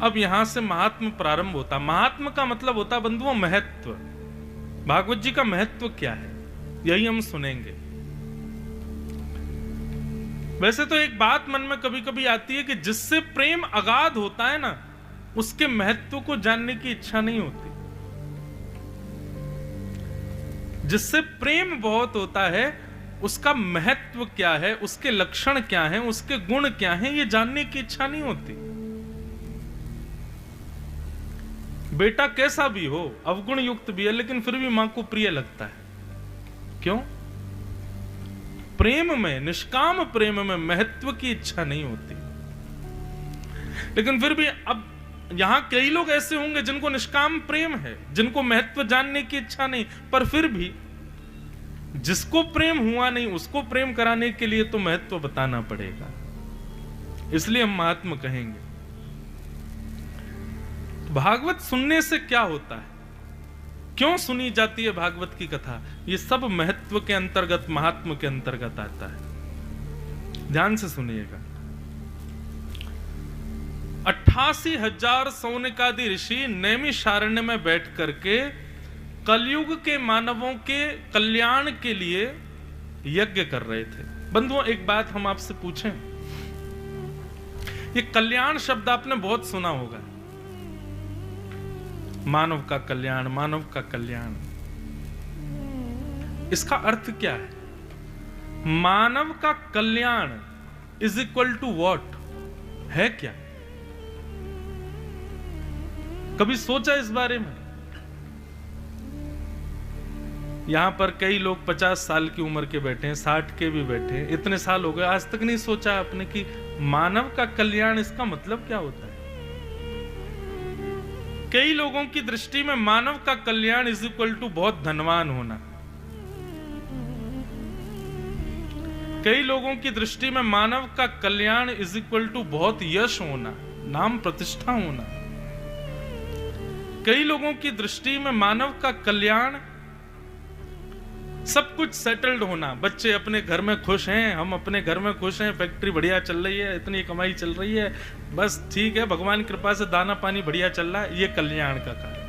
अब यहां से महात्म प्रारंभ होता। महात्म का मतलब होता बंधुओं महत्व। भागवत जी का महत्व क्या है, यही हम सुनेंगे। वैसे तो एक बात मन में कभी कभी आती है कि जिससे प्रेम अगाध होता है ना, उसके महत्व को जानने की इच्छा नहीं होती। जिससे प्रेम बहुत होता है, उसका महत्व क्या है, उसके लक्षण क्या हैं, उसके गुण क्या हैं, ये जानने की इच्छा नहीं होती। बेटा कैसा भी हो, अवगुण युक्त भी है, लेकिन फिर भी मां को प्रिय लगता है। क्यों? प्रेम में, निष्काम प्रेम में महत्व की इच्छा नहीं होती। लेकिन फिर भी अब यहां कई लोग ऐसे होंगे जिनको निष्काम प्रेम है, जिनको महत्व जानने की इच्छा नहीं, पर फिर भी जिसको प्रेम हुआ नहीं उसको प्रेम कराने के लिए तो महत्व बताना पड़ेगा। इसलिए हम महात्मा कहेंगे। भागवत सुनने से क्या होता है, क्यों सुनी जाती है भागवत की कथा, ये सब महत्व के अंतर्गत, महात्म के अंतर्गत आता है। ध्यान से सुनिएगा। 88,000 सौनकादि ऋषि नैमिषारण्य में बैठ करके कलयुग के मानवों के कल्याण के लिए यज्ञ कर रहे थे। बंधुओं, एक बात हम आपसे पूछें, ये कल्याण शब्द आपने बहुत सुना होगा। मानव का कल्याण, मानव का कल्याण, इसका अर्थ क्या है? मानव का कल्याण इज इक्वल टू व्हाट है? क्या कभी सोचा इस बारे में? यहां पर कई लोग 50 साल की उम्र के बैठे हैं, 60 के भी बैठे हैं, इतने साल हो गए, आज तक नहीं सोचा आपने कि मानव का कल्याण इसका मतलब क्या होता है? कई लोगों की दृष्टि में मानव का कल्याण इज इक्वल टू बहुत धनवान होना। कई लोगों की दृष्टि में मानव का कल्याण इज इक्वल टू बहुत यश होना, नाम प्रतिष्ठा होना। कई लोगों की दृष्टि में मानव का कल्याण सब कुछ सेटल्ड होना, बच्चे अपने घर में खुश हैं, हम अपने घर में खुश हैं, फैक्ट्री बढ़िया चल रही है, इतनी कमाई चल रही है, बस ठीक है, भगवान की कृपा से दाना पानी बढ़िया चल रहा है, ये कल्याण का कारण।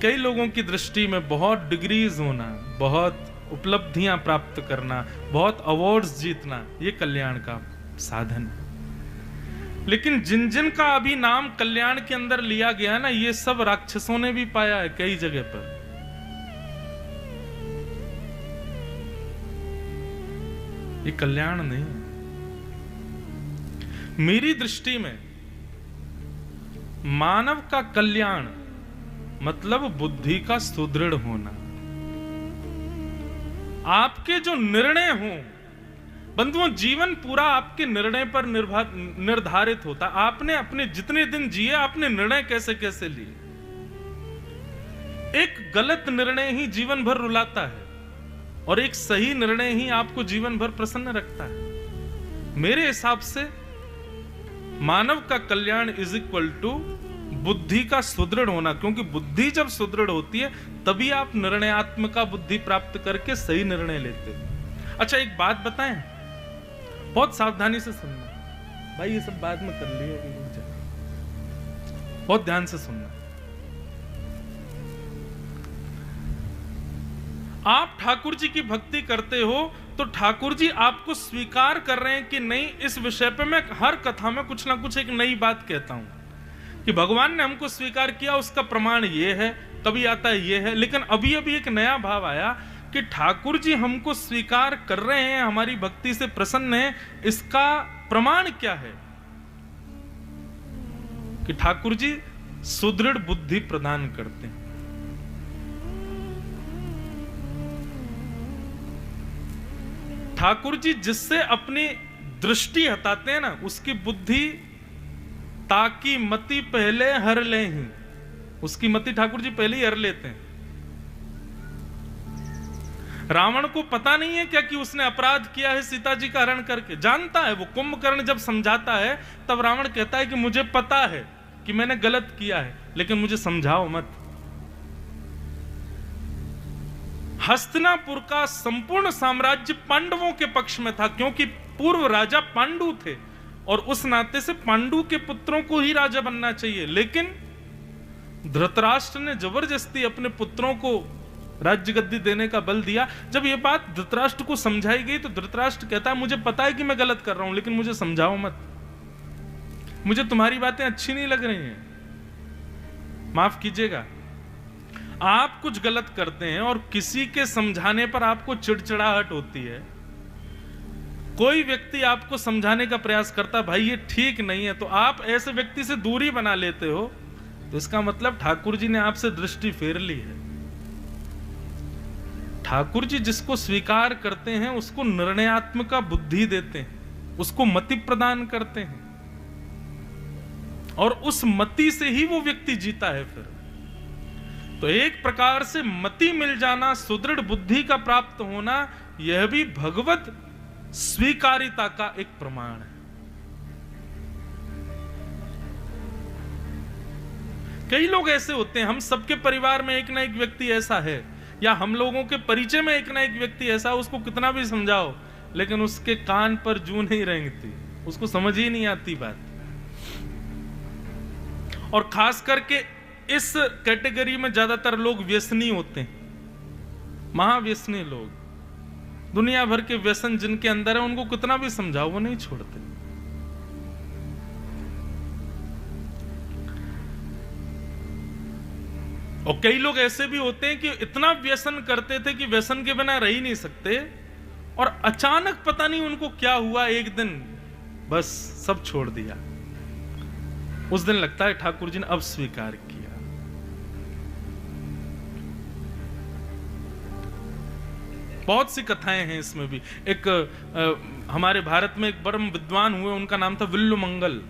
कई लोगों की दृष्टि में बहुत डिग्रीज होना, बहुत उपलब्धियां प्राप्त करना, बहुत अवार्ड्स जीतना, ये कल्याण का साधन है। लेकिन जिन जिन का अभी नाम कल्याण के अंदर लिया गया ना, ये सब राक्षसों ने भी पाया है कई जगह पर। ये कल्याण नहीं। मेरी दृष्टि में मानव का कल्याण मतलब बुद्धि का सुदृढ़ होना। आपके जो निर्णय हो, बंधुओं, जीवन पूरा आपके निर्णय पर निर्धारित होता। आपने अपने जितने दिन जिए, आपने निर्णय कैसे कैसे लिए। एक गलत निर्णय ही जीवन भर रुलाता है और एक सही निर्णय ही आपको जीवन भर प्रसन्न रखता है। मेरे हिसाब से मानव का कल्याण इज इक्वल टू बुद्धि का सुदृढ़ होना, क्योंकि बुद्धि जब सुदृढ़ होती है तभी आप निर्णयात्मक बुद्धि प्राप्त करके सही निर्णय लेते हैं। अच्छा, एक बात बताएं, बहुत सावधानी से सुनना भाई, ये सब बाद में कर लिए, बहुत ध्यान से सुनना। आप ठाकुर जी की भक्ति करते हो तो ठाकुर जी आपको स्वीकार कर रहे हैं कि नहीं, इस विषय पे मैं हर कथा में कुछ ना कुछ एक नई बात कहता हूं कि भगवान ने हमको स्वीकार किया, उसका प्रमाण ये है, कभी आता है ये है। लेकिन अभी अभी एक नया भाव आया कि ठाकुर जी हमको स्वीकार कर रहे हैं, हमारी भक्ति से प्रसन्न है, इसका प्रमाण क्या है? कि ठाकुर जी सुदृढ़ बुद्धि प्रदान करते हैं। ठाकुर जी जिससे अपनी दृष्टि हटाते हैं ना, उसकी बुद्धि ताकि मति पहले हर ले ही, उसकी मति ठाकुर जी पहले ही हर लेते हैं। रावण को पता नहीं है क्या कि उसने अपराध किया है सीता जी का हरण करके, जानता है। वो कुंभकर्ण जब समझाता है तब रावण कहता है कि मुझे पता है कि मैंने गलत किया है, लेकिन मुझे समझाओ मत। हस्तिनापुर का संपूर्ण साम्राज्य पांडवों के पक्ष में था, क्योंकि पूर्व राजा पांडु थे। और उस नाते से पांडु के पुत्रों को ही राजा बनना चाहिए। लेकिन धृतराष्ट्र ने जबरदस्ती अपने पुत्रों को राज्य गद्दी देने का बल दिया। जब यह बात धृतराष्ट्र को समझाई गई तो धृतराष्ट्र कहता है मुझे पता है कि मैं गलत कर रहा हूं, लेकिन मुझे समझाओ मत, मुझे तुम्हारी बातें अच्छी नहीं लग रही हैं। माफ कीजिएगा, आप कुछ गलत करते हैं और किसी के समझाने पर आपको चिड़चिड़ाहट होती है, कोई व्यक्ति आपको समझाने का प्रयास करता भाई ये ठीक नहीं है, तो आप ऐसे व्यक्ति से दूरी बना लेते हो, तो इसका मतलब ठाकुर जी ने आपसे दृष्टि फेर ली है। ठाकुर जी जिसको स्वीकार करते हैं उसको निर्णयात्मक बुद्धि देते हैं, उसको मति प्रदान करते हैं, और उस मति से ही वो व्यक्ति जीता है। फिर तो एक प्रकार से मति मिल जाना, सुदृढ़ बुद्धि का प्राप्त होना, यह भी भगवत स्वीकारिता का एक प्रमाण है। कई लोग ऐसे होते हैं, हम सबके परिवार में एक ना एक व्यक्ति ऐसा है, या हम लोगों के परिचय में एक ना एक व्यक्ति ऐसा, उसको कितना भी समझाओ लेकिन उसके कान पर जूं नहीं रेंगती, उसको समझ ही नहीं आती बात। और खास करके इस कैटेगरी में ज्यादातर लोग व्यसनी होते हैं, महाव्यसनी लोग, दुनिया भर के व्यसन जिनके अंदर है, उनको कितना भी समझाओ वो नहीं छोड़ते। और कई लोग ऐसे भी होते हैं कि इतना व्यसन करते थे कि व्यसन के बिना रह ही नहीं सकते, और अचानक पता नहीं उनको क्या हुआ, एक दिन बस सब छोड़ दिया। उस दिन लगता है ठाकुर जी ने अब स्वीकार किया। बहुत सी कथाएं हैं इसमें भी। एक हमारे भारत में एक परम विद्वान हुए, उनका नाम था विल्लु मंगल,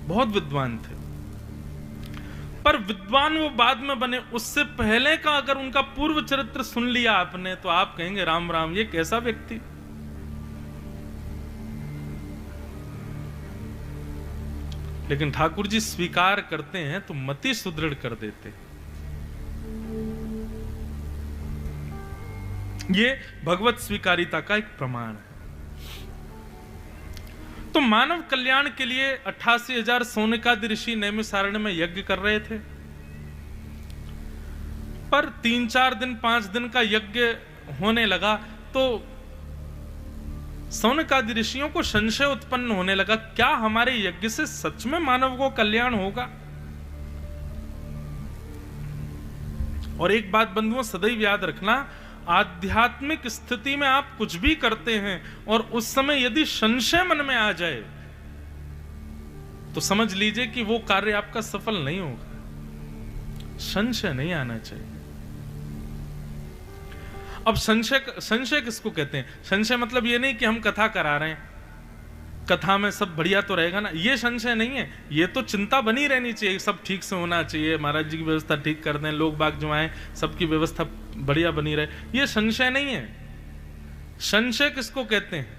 बहुत विद्वान थे, पर विद्वान वो बाद में बने। उससे पहले का अगर उनका पूर्व चरित्र सुन लिया आपने तो आप कहेंगे राम राम, ये कैसा व्यक्ति। लेकिन ठाकुर जी स्वीकार करते हैं तो मति सुदृढ़ कर देते हैं। ये भगवत स्वीकारिता का एक प्रमाण है। तो मानव कल्याण के लिए 88,000 सोनकादि ऋषि नैमिषारण्य में यज्ञ कर रहे थे, पर 3-4 दिन 5 दिन का यज्ञ होने लगा तो सौनकादि ऋषियों को संशय उत्पन्न होने लगा, क्या हमारे यज्ञ से सच में मानव को कल्याण होगा। और एक बात बंधुओं सदैव याद रखना, आध्यात्मिक स्थिति में आप कुछ भी करते हैं और उस समय यदि संशय मन में आ जाए तो समझ लीजिए कि वो कार्य आपका सफल नहीं होगा। संशय नहीं आना चाहिए। अब संशय किसको कहते हैं? संशय मतलब ये नहीं कि हम कथा करा रहे हैं, कथा में सब बढ़िया तो रहेगा ना, ये संशय नहीं है। ये तो चिंता बनी रहनी चाहिए, सब ठीक से होना चाहिए, महाराज जी की व्यवस्था ठीक कर दें, लोग बाग जो आए सबकी व्यवस्था बढ़िया बनी रहे, ये संशय नहीं है। संशय किसको कहते हैं?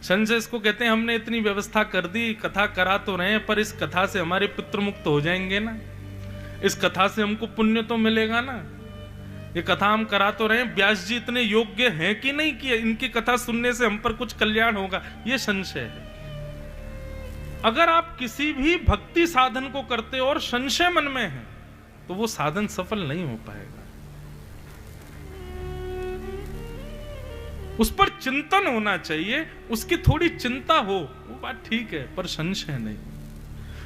संशय इसको कहते हैं हमने इतनी व्यवस्था कर दी, कथा करा तो रहे हैं, पर इस कथा से हमारे पितृ मुक्त हो जाएंगे ना, इस कथा से हमको पुण्य तो मिलेगा ना, ये कथा हम करा तो रहे हैं, व्यास जी इतने योग्य हैं कि नहीं कि इनकी कथा सुनने से हम पर कुछ कल्याण होगा, ये संशय है। अगर आप किसी भी भक्ति साधन को करते हो और संशय मन में है तो वो साधन सफल नहीं हो पाएगा। उस पर चिंतन होना चाहिए, उसकी थोड़ी चिंता हो, वो बात ठीक है, पर संशय नहीं।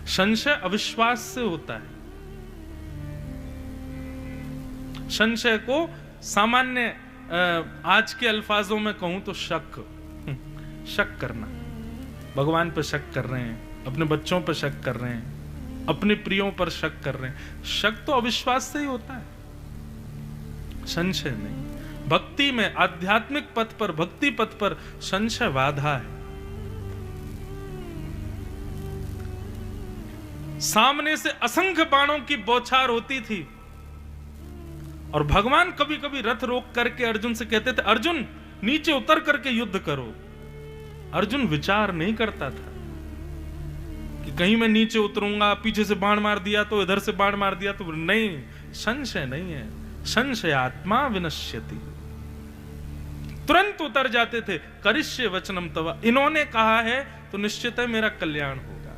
संशय अविश्वास से होता है। संशय को सामान्य आज के अल्फाजों में कहूं तो शक करना, भगवान पर शक कर रहे हैं, अपने बच्चों पर शक कर रहे हैं, अपने प्रियों पर शक कर रहे हैं। शक तो अविश्वास से ही होता है, संशय नहीं। भक्ति में, आध्यात्मिक पथ पर, भक्ति पथ पर संशय बाधा है। सामने से असंख्य बाणों की बौछार होती थी और भगवान कभी कभी रथ रोक करके अर्जुन से कहते थे अर्जुन नीचे उतर करके युद्ध करो। अर्जुन विचार नहीं करता था कि कहीं मैं नीचे उतरूंगा, पीछे से बाण मार दिया तो, इधर से बाण मार दिया तो, नहीं, संशय नहीं है। संशय आत्मा विनश्यति। तुरंत उतर जाते थे, करिष्ये वचनम तव, इन्होंने कहा है तो निश्चित है मेरा कल्याण होगा,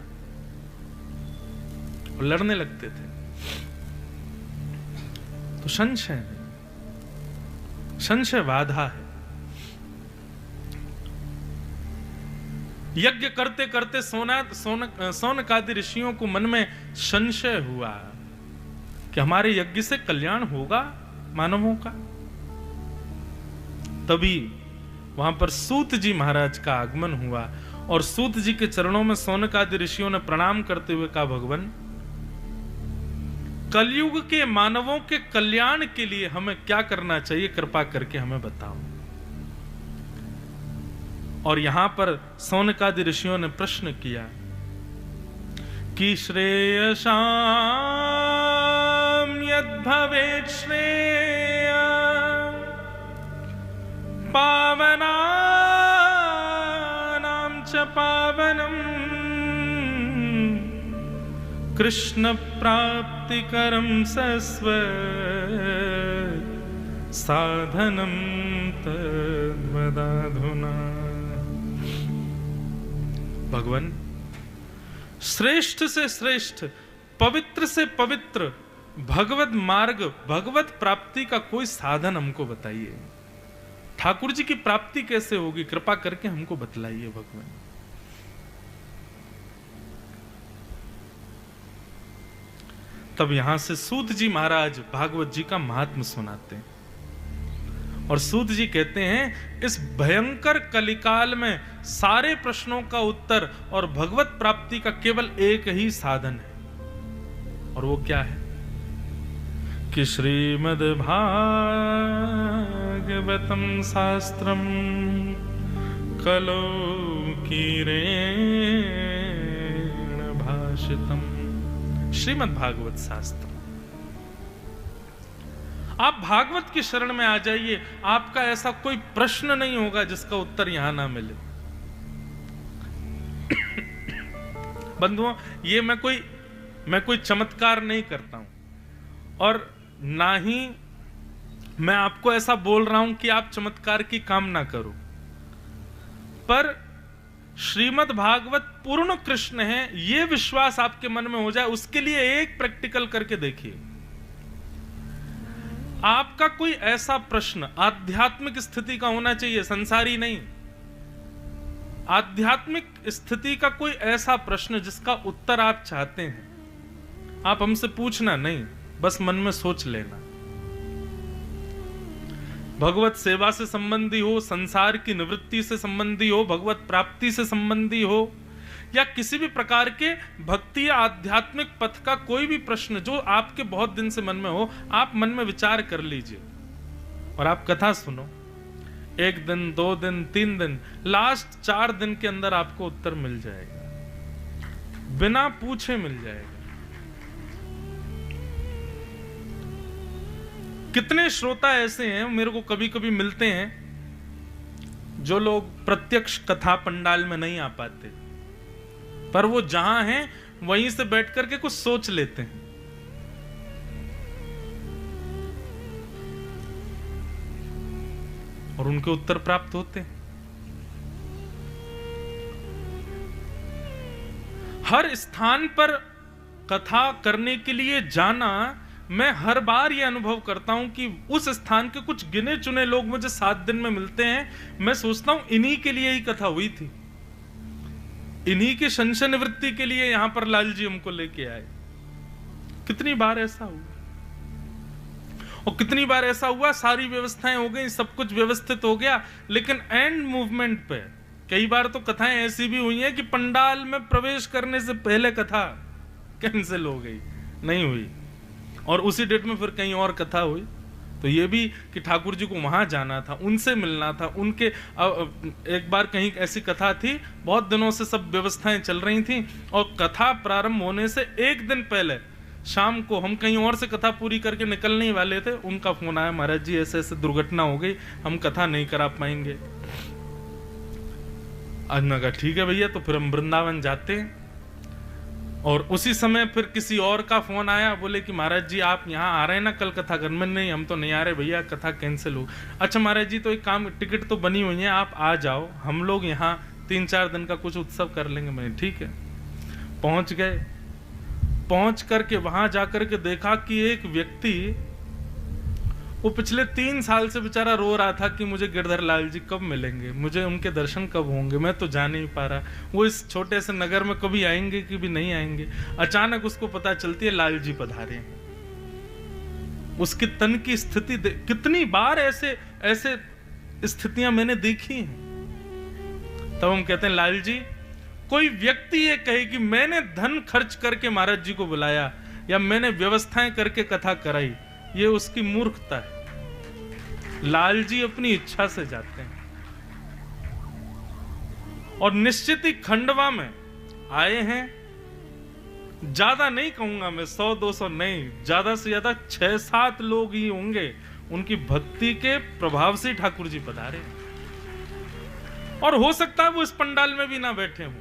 और लड़ने लगते थे। तो संशय नहीं, संशय बाधा है। यज्ञ करते करते सौनकादि ऋषियों को मन में संशय हुआ कि हमारे यज्ञ से कल्याण होगा मानवों का। तभी वहां पर सूत जी महाराज का आगमन हुआ, और सूत जी के चरणों में सौनकादि ऋषियों ने प्रणाम करते हुए कहा, भगवान कलयुग के मानवों के कल्याण के लिए हमें क्या करना चाहिए, कृपा करके हमें बताओ। और यहां पर सौनकादि ऋषियों ने प्रश्न किया कि श्रेयसाम यद् भवेत् श्रेय पावनानां च पावनम् कृष्ण प्राप्तिकरं सस्व साधनं तद्वदाधुना। भगवान श्रेष्ठ से श्रेष्ठ, पवित्र से पवित्र भगवत मार्ग, भगवत प्राप्ति का कोई साधन हमको बताइए। ठाकुर जी की प्राप्ति कैसे होगी, कृपा करके हमको बतलाइए भगवान। तब यहां से सूत जी महाराज भागवत जी का महात्म सुनाते हैं, और सूत जी कहते हैं इस भयंकर कलिकाल में सारे प्रश्नों का उत्तर और भगवत प्राप्ति का केवल एक ही साधन है, और वो क्या है कि श्रीमद् भागवतम शास्त्रम कलो कीरेण भाषितम। श्रीमद् भागवत शास्त्र, आप भागवत की शरण में आ जाइए, आपका ऐसा कोई प्रश्न नहीं होगा जिसका उत्तर यहां ना मिले। बंधुओं, ये मैं कोई चमत्कार नहीं करता हूं, और ना ही मैं आपको ऐसा बोल रहा हूं कि आप चमत्कार की कामना करो, पर श्रीमद् भागवत पूर्ण कृष्ण है, यह विश्वास आपके मन में हो जाए, उसके लिए एक प्रैक्टिकल करके देखिए। आपका कोई ऐसा प्रश्न आध्यात्मिक स्थिति का होना चाहिए, संसारी नहीं, आध्यात्मिक स्थिति का कोई ऐसा प्रश्न जिसका उत्तर आप चाहते हैं, आप हमसे पूछना नहीं, बस मन में सोच लेना। भगवत सेवा से संबंधी हो, संसार की निवृत्ति से संबंधी हो, भगवत प्राप्ति से संबंधी हो, या किसी भी प्रकार के भक्ति या आध्यात्मिक पथ का कोई भी प्रश्न जो आपके बहुत दिन से मन में हो, आप मन में विचार कर लीजिए और आप कथा सुनो। 1 दिन, 2 दिन, 3 दिन, लास्ट 4 दिन के अंदर आपको उत्तर मिल जाएगा, बिना पूछे मिल जाएगा। कितने श्रोता ऐसे हैं, मेरे को कभी कभी मिलते हैं, जो लोग प्रत्यक्ष कथा पंडाल में नहीं आ पाते, पर वो जहां हैं वहीं से बैठ करके कुछ सोच लेते हैं। और उनके उत्तर प्राप्त होते हैं। हर स्थान पर कथा करने के लिए जाना, मैं हर बार यह अनुभव करता हूं कि उस स्थान के कुछ गिने चुने लोग मुझे 7 दिन में मिलते हैं। मैं सोचता हूं इन्हीं के लिए ही कथा हुई थी, इन्हीं की संशय निवृत्ति के लिए यहां पर लाल जी हमको लेके आए। कितनी बार ऐसा हुआ, और कितनी बार ऐसा हुआ सारी व्यवस्थाएं हो गई, सब कुछ व्यवस्थित हो गया, लेकिन एंड मूवमेंट पे कई बार तो कथाएं ऐसी भी हुई हैं कि पंडाल में प्रवेश करने से पहले कथा कैंसिल हो गई, नहीं हुई, और उसी डेट में फिर कहीं और कथा हुई। तो ये भी कि ठाकुर जी को वहां जाना था, उनसे मिलना था, उनके एक बार कहीं ऐसी कथा थी, बहुत दिनों से सब व्यवस्थाएं चल रही थी, और कथा प्रारंभ होने से 1 दिन पहले शाम को हम कहीं और से कथा पूरी करके निकलने ही वाले थे, उनका फोन आया, महाराज जी ऐसे ऐसे दुर्घटना हो गई, हम कथा नहीं करा पाएंगे। आज मैं कहा ठीक है भैया, तो फिर हम वृंदावन जाते हैं। और उसी समय फिर किसी और का फोन आया, बोले कि महाराज जी आप यहाँ आ रहे हैं ना कल कथा करने में? नहीं, हम तो नहीं आ रहे भैया, कथा कैंसिल हो। अच्छा महाराज जी, तो एक काम, टिकट तो बनी हुई है, आप आ जाओ, हम लोग यहाँ 3-4 दिन का कुछ उत्सव कर लेंगे। मैंने ठीक है। पहुंच गए। पहुंच करके वहां जाकर के देखा कि एक व्यक्ति, वो पिछले 3 साल से बेचारा रो रहा था कि मुझे गिरधर लाल जी कब मिलेंगे, मुझे उनके दर्शन कब होंगे, मैं तो जा नहीं पा रहा। वो इस छोटे से नगर में कभी आएंगे कि भी नहीं आएंगे। अचानक उसको पता चलती है लाल जी पधारे हैं। उसकी तन की स्थिति कितनी बार ऐसे ऐसे स्थितियां मैंने देखी हैं। तब हम कहते हैं लाल जी, कोई व्यक्ति ये कहे कि मैंने धन खर्च करके महाराज जी को बुलाया या मैंने व्यवस्थाएं करके कथा कराई, ये उसकी मूर्खता है। लाल जी अपनी इच्छा से जाते हैं। और निश्चित ही खंडवा में आए हैं, ज्यादा नहीं कहूंगा मैं, 100-200 नहीं, ज्यादा से ज्यादा 6-7 लोग ही होंगे। उनकी भक्ति के प्रभाव से ठाकुर जी पधारे। और हो सकता है वो इस पंडाल में भी ना बैठे हों,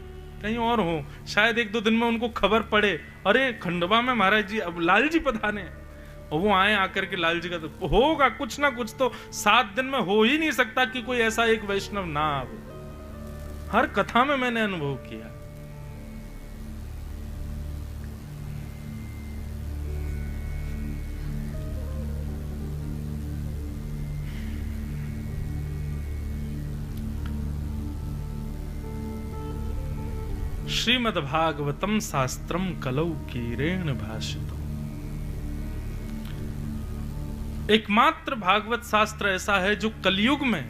कहीं और हो। शायद 1-2 दिन में उनको खबर पड़े, अरे खंडवा में महाराज जी अब लाल जी पधारे हैं, और वो आए आकर के लाल जी का तो होगा कुछ ना कुछ तो 7 दिन में हो ही नहीं सकता कि कोई ऐसा एक वैष्णव ना आवे। हर कथा में मैंने अनुभव किया। श्रीमद्भागवतम शास्त्रम कलौ कीरेण भाषितो। एकमात्र भागवत शास्त्र ऐसा है जो कलयुग में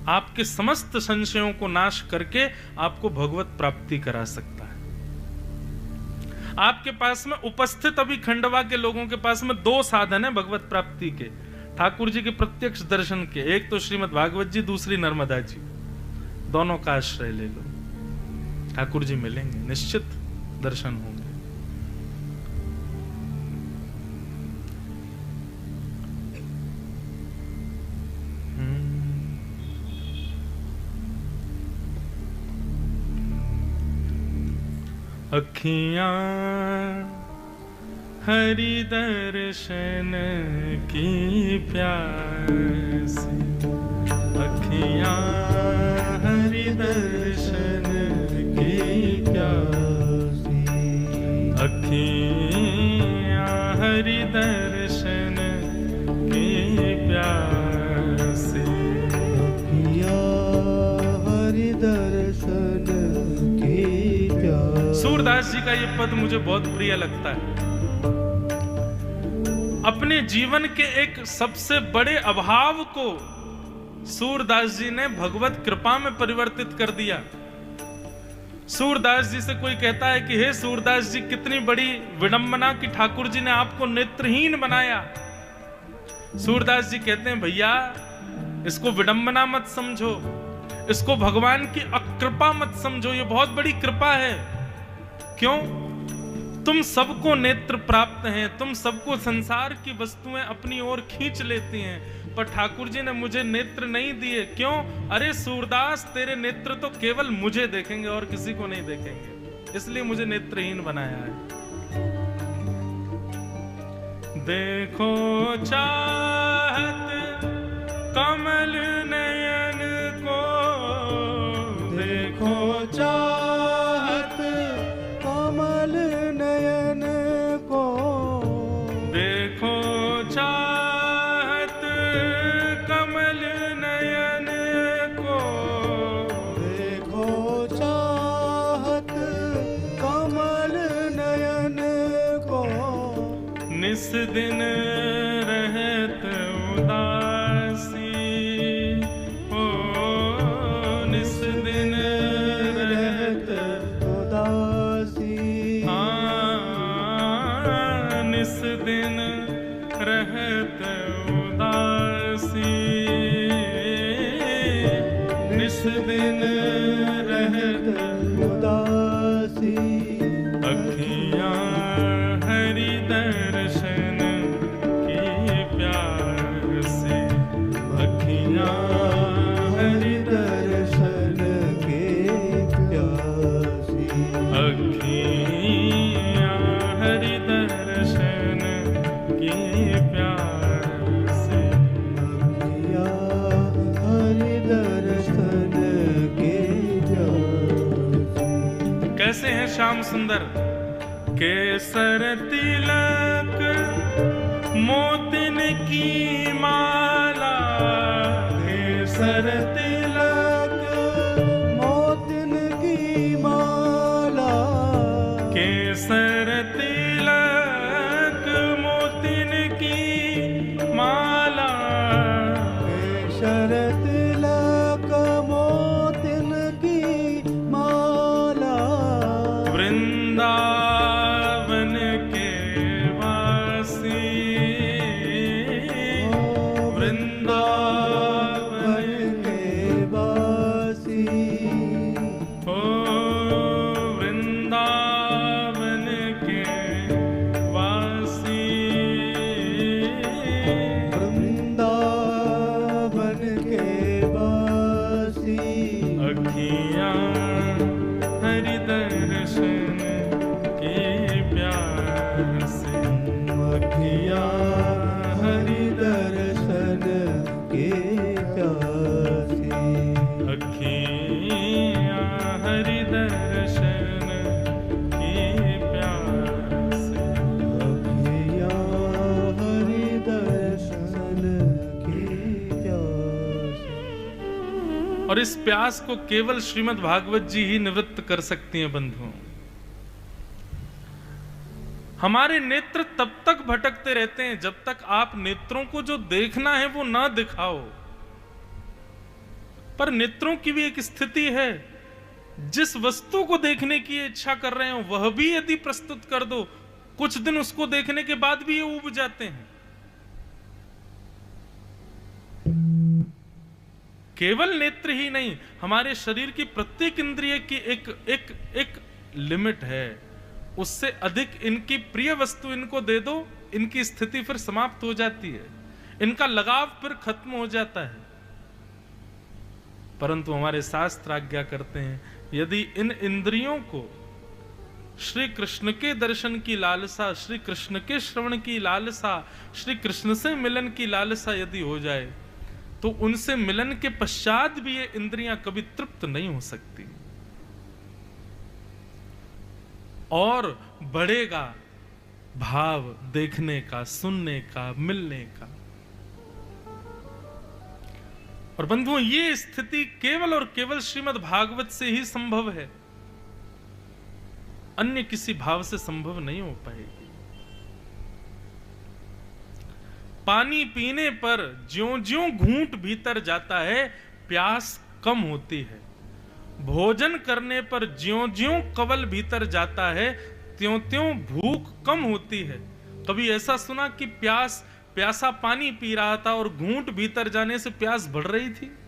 आपके समस्त संशयों को नाश करके आपको भगवत प्राप्ति करा सकता है। आपके पास में उपस्थित अभी खंडवा के लोगों के पास में 2 साधन है भगवत प्राप्ति के, ठाकुर जी के प्रत्यक्ष दर्शन के। एक तो श्रीमद् भागवत जी, दूसरी नर्मदा जी। दोनों का आश्रय ले लो, ठाकुर जी मिलेंगे, निश्चित दर्शन होंगे। अखियां हरि दर्शन की प्यासी, अखियां हरि दर्शन की प्यासी, अखियां हरि दर्शन की प्यासी, अखियां हरि दर्शन की प्यासी। सूरदास जी का ये पद मुझे बहुत प्रिय लगता है। अपने जीवन के एक सबसे बड़े अभाव को सूरदास जी ने भगवत कृपा में परिवर्तित कर दिया। सूरदास जी से कोई कहता है कि हे सूरदास जी, कितनी बड़ी विडंबना कि ठाकुर जी ने आपको नेत्रहीन बनाया। सूरदास जी कहते हैं भैया, इसको विडंबना मत समझो, इसको भगवान की अकृपा मत समझो, ये बहुत बड़ी कृपा है। क्यों? तुम सबको नेत्र प्राप्त हैं, तुम सबको संसार की वस्तुएं अपनी ओर खींच लेती हैं, पर ठाकुर जी ने मुझे नेत्र नहीं दिए। क्यों? अरे सूरदास, तेरे नेत्र तो केवल मुझे देखेंगे और किसी को नहीं देखेंगे, इसलिए मुझे नेत्रहीन बनाया है। देखो चाहत कमल नयन को, देखो चाहत कमल नयन को, देखो चाहत कमल नयन को, देखो चाहत कमल नयन को, निस दिन रहत उदासी, ओ निस दिन रहत उदासी, निस दिन रहत उदासी, निस दिन रहत उदासी, अखियां हरि दर्शन की प्यासी, अखियां हरि दर्शन के प्यासी, अखियां कैसे हैं श्याम सुंदर? केसर तिलक मोतिन की माला, केसर तिलक मोतिन की माला, केसर तिलक मोतिन की माला, केसर तिलक मोतिन की माला, वृंदावन के वासी, वृंदावन के वासी, ओ वृंदावन के वासी, वृंदावन के वासी, अखियाँ हरि दर्शन के प्यार से, अखियाँ हरि दर्शन के प्यासी, अखियाँ हरि दर्शन के प्यार से। अखियाँ हरि दर्शन के प्यासी। और इस प्यास को केवल श्रीमद् भागवत जी ही निवृत्त कर सकती हैं बंधुओं। हमारे नेत्र तब तक भटकते रहते हैं जब तक आप नेत्रों को जो देखना है वो ना दिखाओ। पर नेत्रों की भी एक स्थिति है, जिस वस्तु को देखने की इच्छा कर रहे हो वह भी यदि प्रस्तुत कर दो, कुछ दिन उसको देखने के बाद भी ये उब जाते हैं। केवल नेत्र ही नहीं, हमारे शरीर की प्रत्येक इंद्रिय की एक लिमिट है। उससे अधिक इनकी प्रिय वस्तु इनको दे दो, इनकी स्थिति फिर समाप्त हो जाती है, इनका लगाव फिर खत्म हो जाता है। परंतु हमारे शास्त्र आज्ञा करते हैं, यदि इन इंद्रियों को श्री कृष्ण के दर्शन की लालसा, श्री कृष्ण के श्रवण की लालसा, श्री कृष्ण से मिलन की लालसा यदि हो जाए, तो उनसे मिलन के पश्चात भी ये इंद्रियां कभी तृप्त नहीं हो सकती, और बढ़ेगा भाव देखने का, सुनने का, मिलने का। और बंधुओं, ये स्थिति केवल और केवल श्रीमद् भागवत से ही संभव है, अन्य किसी भाव से संभव नहीं हो पाएगी। पानी पीने पर ज्यों-ज्यों घूंट भीतर जाता है, प्यास कम होती है। भोजन करने पर ज्यों-ज्यों कवल भीतर जाता है, त्यों-त्यों भूख कम होती है। कभी ऐसा सुना कि प्यासा पानी पी रहा था और घूंट भीतर जाने से प्यास बढ़ रही थी?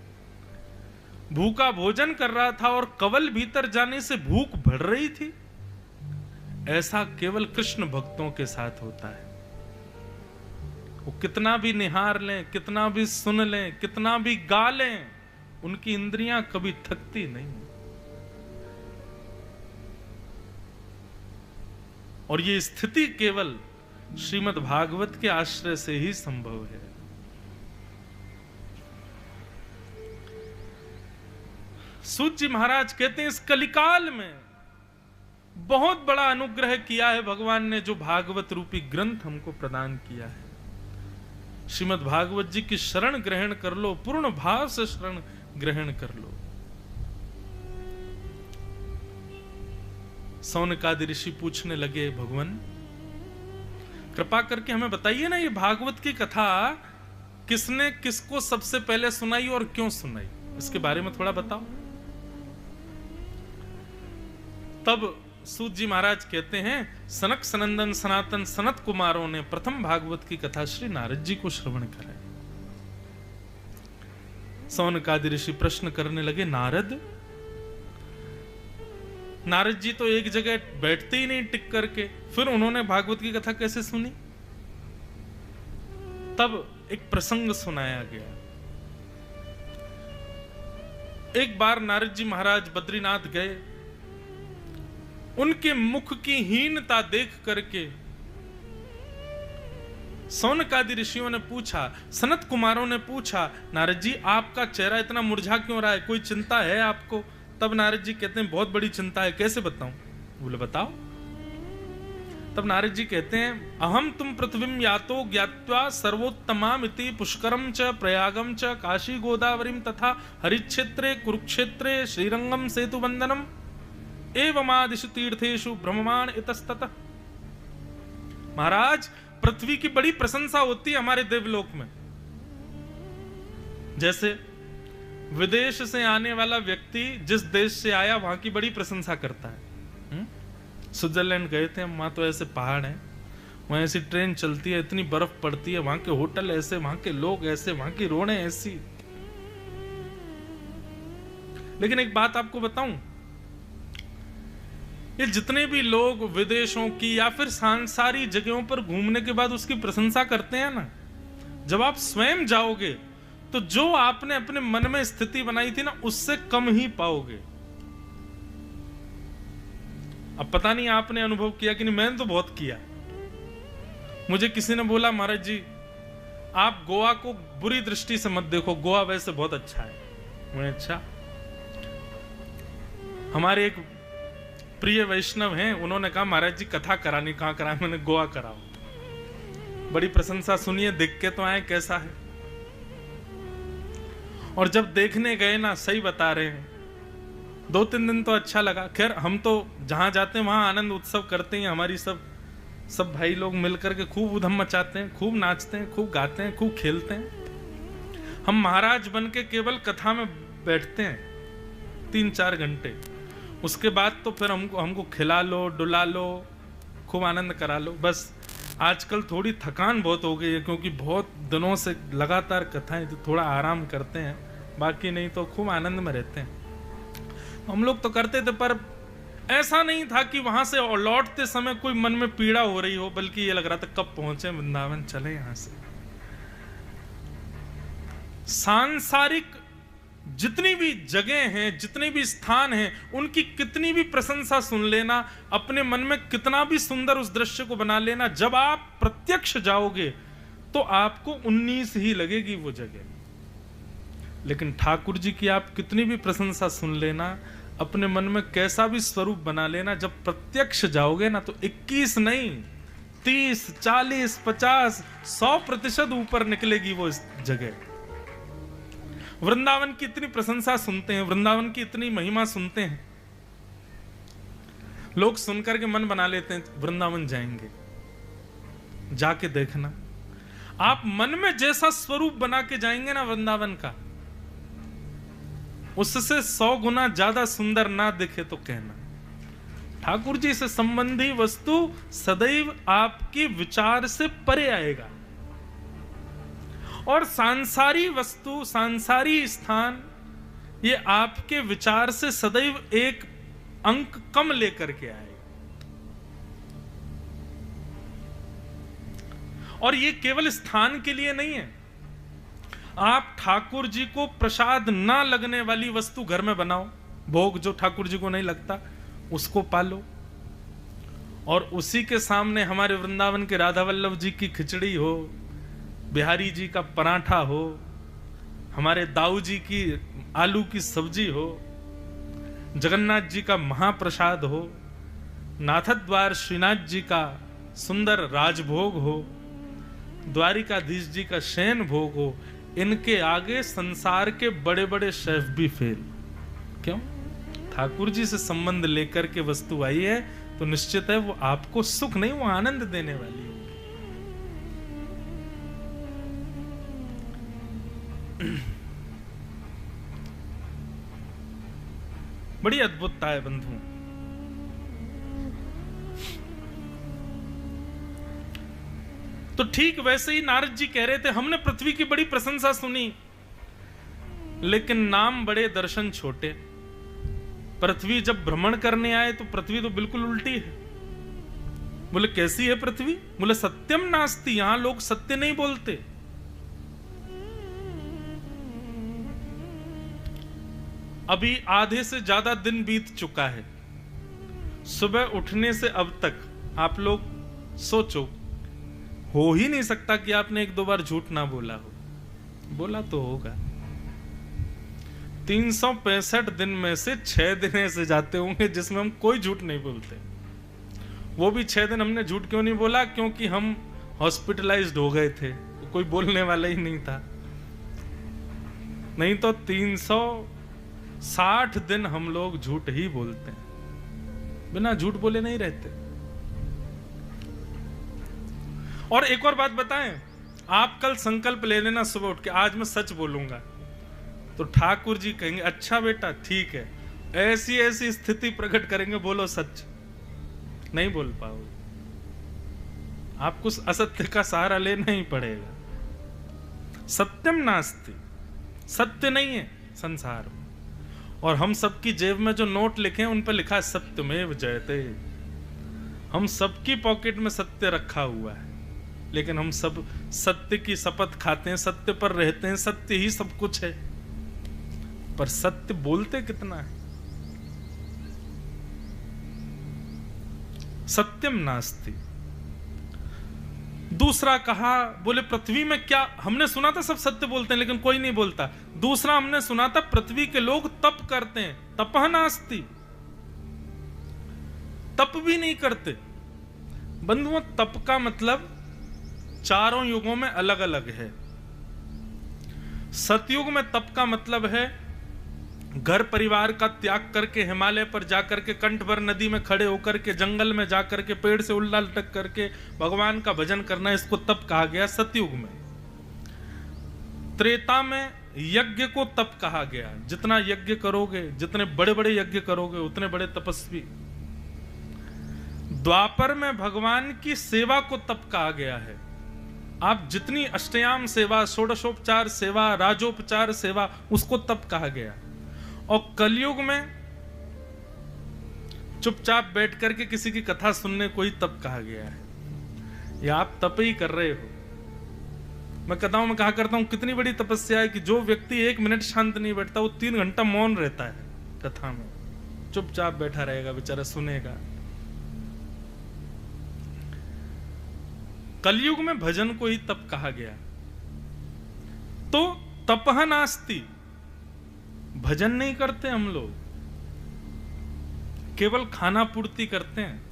भूखा भोजन कर रहा था और कवल भीतर जाने से भूख बढ़ रही थी? ऐसा केवल कृष्ण भक्तों के साथ होता है। वो कितना भी निहार लें, कितना भी सुन लें, कितना भी गा लें, उनकी इंद्रियां कभी थकती नहीं। और ये स्थिति केवल श्रीमद् भागवत के आश्रय से ही संभव है। सूत जी महाराज कहते हैं, इस कलिकाल में बहुत बड़ा अनुग्रह किया है भगवान ने, जो भागवत रूपी ग्रंथ हमको प्रदान किया है। श्रीमद् भागवत जी की शरण ग्रहण कर लो, पूर्ण भाव से शरण ग्रहण कर लो। सौनकादि ऋषि पूछने लगे, भगवान कृपा करके हमें बताइए ना, ये भागवत की कथा किसने किसको सबसे पहले सुनाई और क्यों सुनाई, इसके बारे में थोड़ा बताओ। तब सूत जी महाराज कहते हैं, सनक सनंदन सनातन सनत कुमारों ने प्रथम भागवत की कथा श्री नारद जी को श्रवण कराई। सौनकादि ऋषि प्रश्न करने लगे, नारद जी तो एक जगह बैठते ही नहीं टिक करके, फिर उन्होंने भागवत की कथा कैसे सुनी? तब एक प्रसंग सुनाया गया। एक बार नारद जी महाराज बद्रीनाथ गए, उनके मुख की हीनता देख करके सौनकादि ऋषियों ने पूछा, सनत कुमारों ने पूछा, नारद जी आपका चेहरा इतना मुरझा क्यों रहा है, कोई चिंता है आपको? तब नारद जी कहते हैं, बहुत बड़ी चिंता है। कैसे बताऊं? बोले बताओ। तब नारद जी कहते हैं, अहम तुम पृथ्वीम यातो ज्ञात्वा सर्वोत्तमाम इति पुष्करम च प्रयागम च काशी गोदावरीम तथा हरिक्षेत्रे कुरुक्षेत्रे श्रीरंगम सेतु बंदनम एवमादिषु तीर्थेषु ब्रह्ममाण इतस्ततः। महाराज, पृथ्वी की बड़ी प्रशंसा होती है हमारे देवलोक में। जैसे विदेश से आने वाला व्यक्ति जिस देश से आया वहां की बड़ी प्रशंसा करता है। स्विट्जरलैंड गए थे हम, वहां तो ऐसे पहाड़ हैं, वहां ऐसी ट्रेन चलती है, इतनी बर्फ पड़ती है, वहां के होटल ऐसे, वहां के लोग ऐसे, वहां की रोडें ऐसी। लेकिन एक बात आपको बताऊं, ये जितने भी लोग विदेशों की या फिर सांसारिक जगहों पर घूमने के बाद उसकी प्रशंसा करते हैं ना, जब आप स्वयं जाओगे तो जो आपने अपने मन में स्थिति बनाई थी ना, उससे कम ही पाओगे। अब पता नहीं आपने अनुभव किया कि नहीं, मैंने तो बहुत किया। मुझे किसी ने बोला, महाराज जी आप गोवा को बुरी दृष्टि से मत देखो, गोवा वैसे बहुत अच्छा है। मैं अच्छा। हमारे एक प्रिय वैष्णव हैं, उन्होंने कहा महाराज जी कथा करानी, कहां करा? मैंने गोवा कराओ। बड़ी प्रशंसा सुनिए, देख के तो आए कैसा है। और जब देखने गए ना, सही बता रहे हैं, 2-3 दिन तो अच्छा लगा। खैर हम तो जहां जाते हैं वहां आनंद उत्सव करते हैं, हमारी सब भाई लोग मिलकर के खूब उधम मचाते हैं, खूब नाचते हैं, खूब गाते हैं, खूब खेलते हैं। हम महाराज बन के केवल कथा में बैठते हैं 3-4 घंटे, उसके बाद तो फिर हमको खिला लो, डुला लो, खूब आनंद करा लो। बस आजकल थोड़ी थकान बहुत हो गई है, क्योंकि बहुत दिनों से लगातार कथाएं, तो थोड़ा आराम करते हैं, बाकी नहीं तो खूब आनंद में रहते हैं। हम लोग तो करते थे, पर ऐसा नहीं था कि वहां से लौटते समय कोई मन में पीड़ा हो रही हो, बल्कि ये लग रहा था कब पहुंचे वृंदावन, चले यहां से। सांसारिक जितनी भी जगह हैं, जितने भी स्थान हैं, उनकी कितनी भी प्रशंसा सुन लेना, अपने मन में कितना भी सुंदर उस दृश्य को बना लेना, जब आप प्रत्यक्ष जाओगे तो आपको 19 ही लगेगी वो जगह। लेकिन ठाकुर जी की आप कितनी भी प्रशंसा सुन लेना, अपने मन में कैसा भी स्वरूप बना लेना, जब प्रत्यक्ष जाओगे ना, तो 21 नहीं 30, 40, 50, 100% ऊपर निकलेगी वो जगह। वृंदावन की इतनी प्रशंसा सुनते हैं, वृंदावन की इतनी महिमा सुनते हैं, लोग सुनकर के मन बना लेते हैं वृंदावन जाएंगे। जाके देखना, आप मन में जैसा स्वरूप बना के जाएंगे ना वृंदावन का, उससे 100 गुना ज्यादा सुंदर ना दिखे तो कहना। ठाकुर जी से संबंधी वस्तु सदैव आपकी विचार से परे आएगा, और सांसारी वस्तु, सांसारी स्थान, ये आपके विचार से सदैव एक अंक कम लेकर के आएगा। और ये केवल स्थान के लिए नहीं है, आप ठाकुर जी को प्रसाद ना लगने वाली वस्तु घर में बनाओ, भोग जो ठाकुर जी को नहीं लगता उसको पालो, और उसी के सामने हमारे वृंदावन के राधा वल्लभ जी की खिचड़ी हो, बिहारी जी का पराठा हो, हमारे दाऊ जी की आलू की सब्जी हो, जगन्नाथ जी का महाप्रसाद हो, नाथद्वार श्रीनाथ जी का सुंदर राजभोग हो, द्वारिकाधीश जी का शयन भोग हो, इनके आगे संसार के बड़े बड़े शेफ भी फेल। क्यों? ठाकुर जी से संबंध लेकर के वस्तु आई है तो निश्चित है वो आपको सुख नहीं, वो आनंद देने वाली है। बड़ी अद्भुतता है बंधु। तो ठीक वैसे ही नारद जी कह रहे थे, हमने पृथ्वी की बड़ी प्रशंसा सुनी, लेकिन नाम बड़े दर्शन छोटे। पृथ्वी जब भ्रमण करने आए तो पृथ्वी तो बिल्कुल उल्टी है। बोले कैसी है पृथ्वी? बोले सत्यम नास्ति, यहां लोग सत्य नहीं बोलते। अभी आधे से ज्यादा दिन बीत चुका है, सुबह उठने से अब तक आप लोग सोचो, हो ही नहीं सकता कि आपने 1-2 बार झूठ ना बोला हो। बोला तो होगा। 365 दिन में से 6 दिन ऐसे जाते होंगे जिसमें हम कोई झूठ नहीं बोलते। वो भी 6 दिन हमने झूठ क्यों नहीं बोला? क्योंकि हम हॉस्पिटलाइज्ड हो गए थे, कोई बोलने वाला ही नहीं था। नहीं तो 360 दिन हम लोग झूठ ही बोलते हैं, बिना झूठ बोले नहीं रहते। और एक और बात बताएं, आप कल संकल्प ले लेना सुबह उठ के, आज मैं सच बोलूंगा, तो ठाकुर जी कहेंगे अच्छा बेटा ठीक है, ऐसी ऐसी स्थिति प्रकट करेंगे, बोलो सच। नहीं बोल पाओगे, आपको असत्य का सहारा लेना ही पड़ेगा। सत्यम नास्ति, सत्य नहीं है संसार में। और हम सबकी जेब में जो नोट लिखे हैं उन पर लिखा है सत्यमेव जयते। हम सबकी पॉकेट में सत्य रखा हुआ है, लेकिन हम सब सत्य की शपथ खाते हैं, सत्य पर रहते हैं, सत्य ही सब कुछ है, पर सत्य बोलते कितना है? सत्यम नास्ति। दूसरा कहा, बोले पृथ्वी में क्या, हमने सुना था सब सत्य बोलते हैं लेकिन कोई नहीं बोलता। दूसरा हमने सुना था पृथ्वी के लोग तप करते हैं, तपह नास्ति, तप भी नहीं करते। बंधुओं, तप का मतलब चारों युगों में अलग अलग है। सतयुग में तप का मतलब है घर परिवार का त्याग करके हिमालय पर जाकर के कंठभर नदी में खड़े होकर के, जंगल में जाकर के पेड़ से उल्ला लटक करके भगवान का भजन करना, इसको तप कहा गया सतयुग में। त्रेता में यज्ञ को तप कहा गया, जितना यज्ञ करोगे, जितने बड़े बड़े यज्ञ करोगे उतने बड़े तपस्वी। द्वापर में भगवान की सेवा को तप कहा गया है। आप जितनी अष्टयाम सेवा, षोडशोपचार सेवा, राजोपचार सेवा, उसको तप कहा गया। और कलयुग में चुपचाप बैठ करके किसी की कथा सुनने को ही तप कहा गया है। ये आप तप ही कर रहे हो। मैं कहा करता हूं कितनी बड़ी तपस्या है कि जो व्यक्ति 1 मिनट शांत नहीं बैठता वो 3 घंटा मौन रहता है कथा में, चुपचाप बैठा रहेगा बेचारा, सुनेगा। कलयुग में भजन को ही तप कहा गया। तो तपह नास्ति, भजन नहीं करते हम लोग, केवल खाना पूर्ति करते हैं।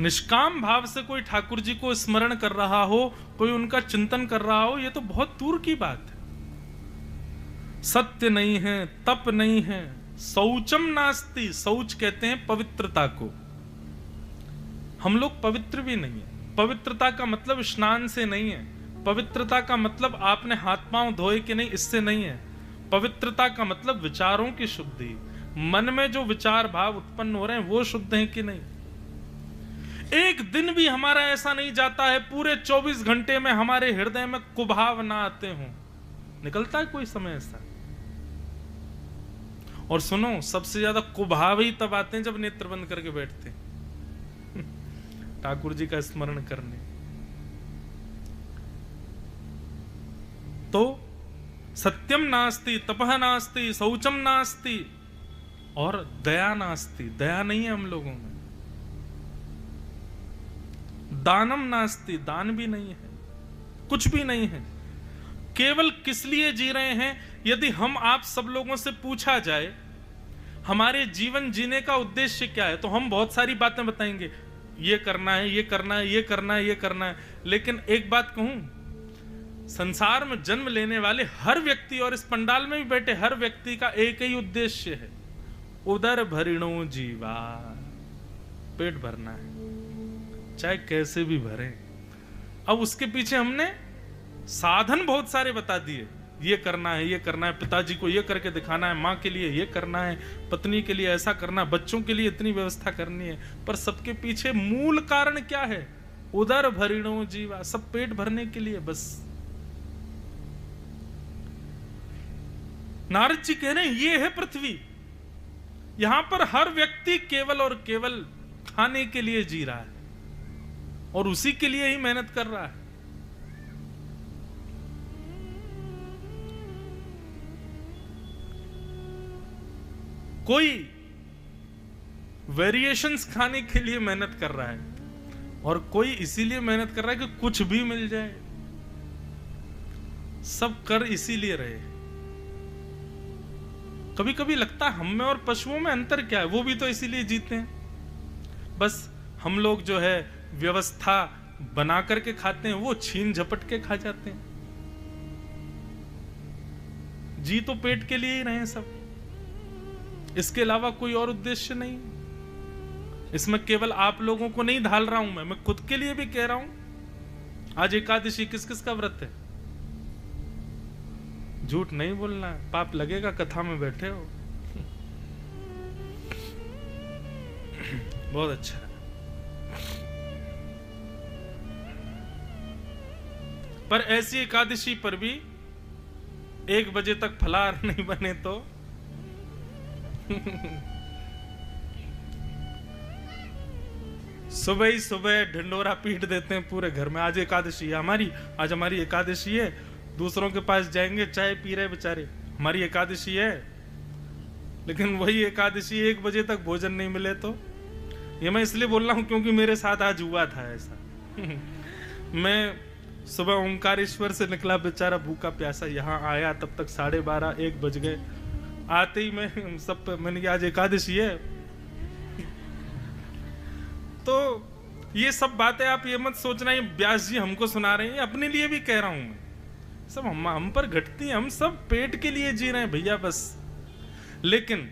निष्काम भाव से कोई ठाकुर जी को स्मरण कर रहा हो, कोई उनका चिंतन कर रहा हो, यह तो बहुत दूर की बात है। सत्य नहीं है, तप नहीं है, शौचम नास्ति, शौच कहते हैं पवित्रता को। हम लोग पवित्र भी नहीं है। पवित्रता का मतलब स्नान से नहीं है, पवित्रता का मतलब आपने हाथ पांव धोए कि नहीं, इससे नहीं है। पवित्रता का मतलब विचारों की शुद्धि, मन में जो विचार भाव उत्पन्न हो रहे हैं वो शुद्ध हैं कि नहीं। एक दिन भी हमारा ऐसा नहीं जाता है पूरे 24 घंटे में हमारे हृदय में कुभाव ना आते हों। निकलता है कोई समय ऐसा? और सुनो, सबसे ज्यादा कुभाव ही तब आते हैं जब नेत्र बंद करके बैठते हैं ठाकुर जी का स्मरण करने। तो सत्यम नास्ति, तपह नास्ति, शौचम नास्ति और दया नास्ति, दया नहीं है हम लोगों में। दानम नास्ति, दान भी नहीं है, कुछ भी नहीं है। केवल किस लिए जी रहे हैं? यदि हम आप सब लोगों से पूछा जाए हमारे जीवन जीने का उद्देश्य क्या है, तो हम बहुत सारी बातें बताएंगे, ये करना है, ये करना है, ये करना है, ये करना है। लेकिन एक बात कहूं, संसार में जन्म लेने वाले हर व्यक्ति और इस पंडाल में भी बैठे हर व्यक्ति का एक ही उद्देश्य है, उदर भरिणो जीवा, पेट भरना है, चाहे कैसे भी भरे। अब उसके पीछे हमने साधन बहुत सारे बता दिए, ये करना है, ये करना है, पिताजी को ये करके दिखाना है, माँ के लिए ये करना है, पत्नी के लिए ऐसा करना है, बच्चों के लिए इतनी व्यवस्था करनी है। पर सबके पीछे मूल कारण क्या है? उदर भरिणो जीवा, सब पेट भरने के लिए बस। नारद जी कह रहे हैं ये है पृथ्वी। यहां पर हर व्यक्ति केवल और केवल खाने के लिए जी रहा है और उसी के लिए ही मेहनत कर रहा है। कोई वेरिएशंस खाने के लिए मेहनत कर रहा है और कोई इसीलिए मेहनत कर रहा है कि कुछ भी मिल जाए। सब कर इसीलिए रहे। कभी कभी लगता है हम में और पशुओं में अंतर क्या है, वो भी तो इसीलिए जीते हैं। बस हम लोग जो है व्यवस्था बना करके खाते हैं, वो छीन झपट के खा जाते हैं। जी तो पेट के लिए ही रहे हैं सब, इसके अलावा कोई और उद्देश्य नहीं। इसमें केवल आप लोगों को नहीं ढाल रहा हूं मैं खुद के लिए भी कह रहा हूं। आज एकादशी किस किस का व्रत है? झूठ नहीं बोलना है, पाप लगेगा, कथा में बैठे हो। बहुत अच्छा है। पर ऐसी एकादशी पर भी 1 बजे तक फलाहार नहीं बने तो सुबह ही सुबह ढिंडोरा पीट देते हैं पूरे घर में। आज एकादशी है हमारी, आज हमारी एकादशी है। दूसरों के पास जाएंगे, चाय पी रहे बेचारे, हमारी एकादशी है। लेकिन वही एकादशी 1 बजे तक भोजन नहीं मिले तो। ये मैं इसलिए बोल रहा हूं क्योंकि मेरे साथ आज हुआ था ऐसा। मैं सुबह ओंकारेश्वर से निकला, बेचारा भूखा प्यासा, यहाँ आया तब तक 12:30 1 बज गए। आते ही मैं मैंने कहा आज एकादशी है। तो ये सब बातें आप ये मत सोचना ये व्यास जी हमको सुना रहे हैं, अपने लिए भी कह रहा हूं मैं। सब हम पर घटती है, हम सब पेट के लिए जी रहे हैं भैया बस। लेकिन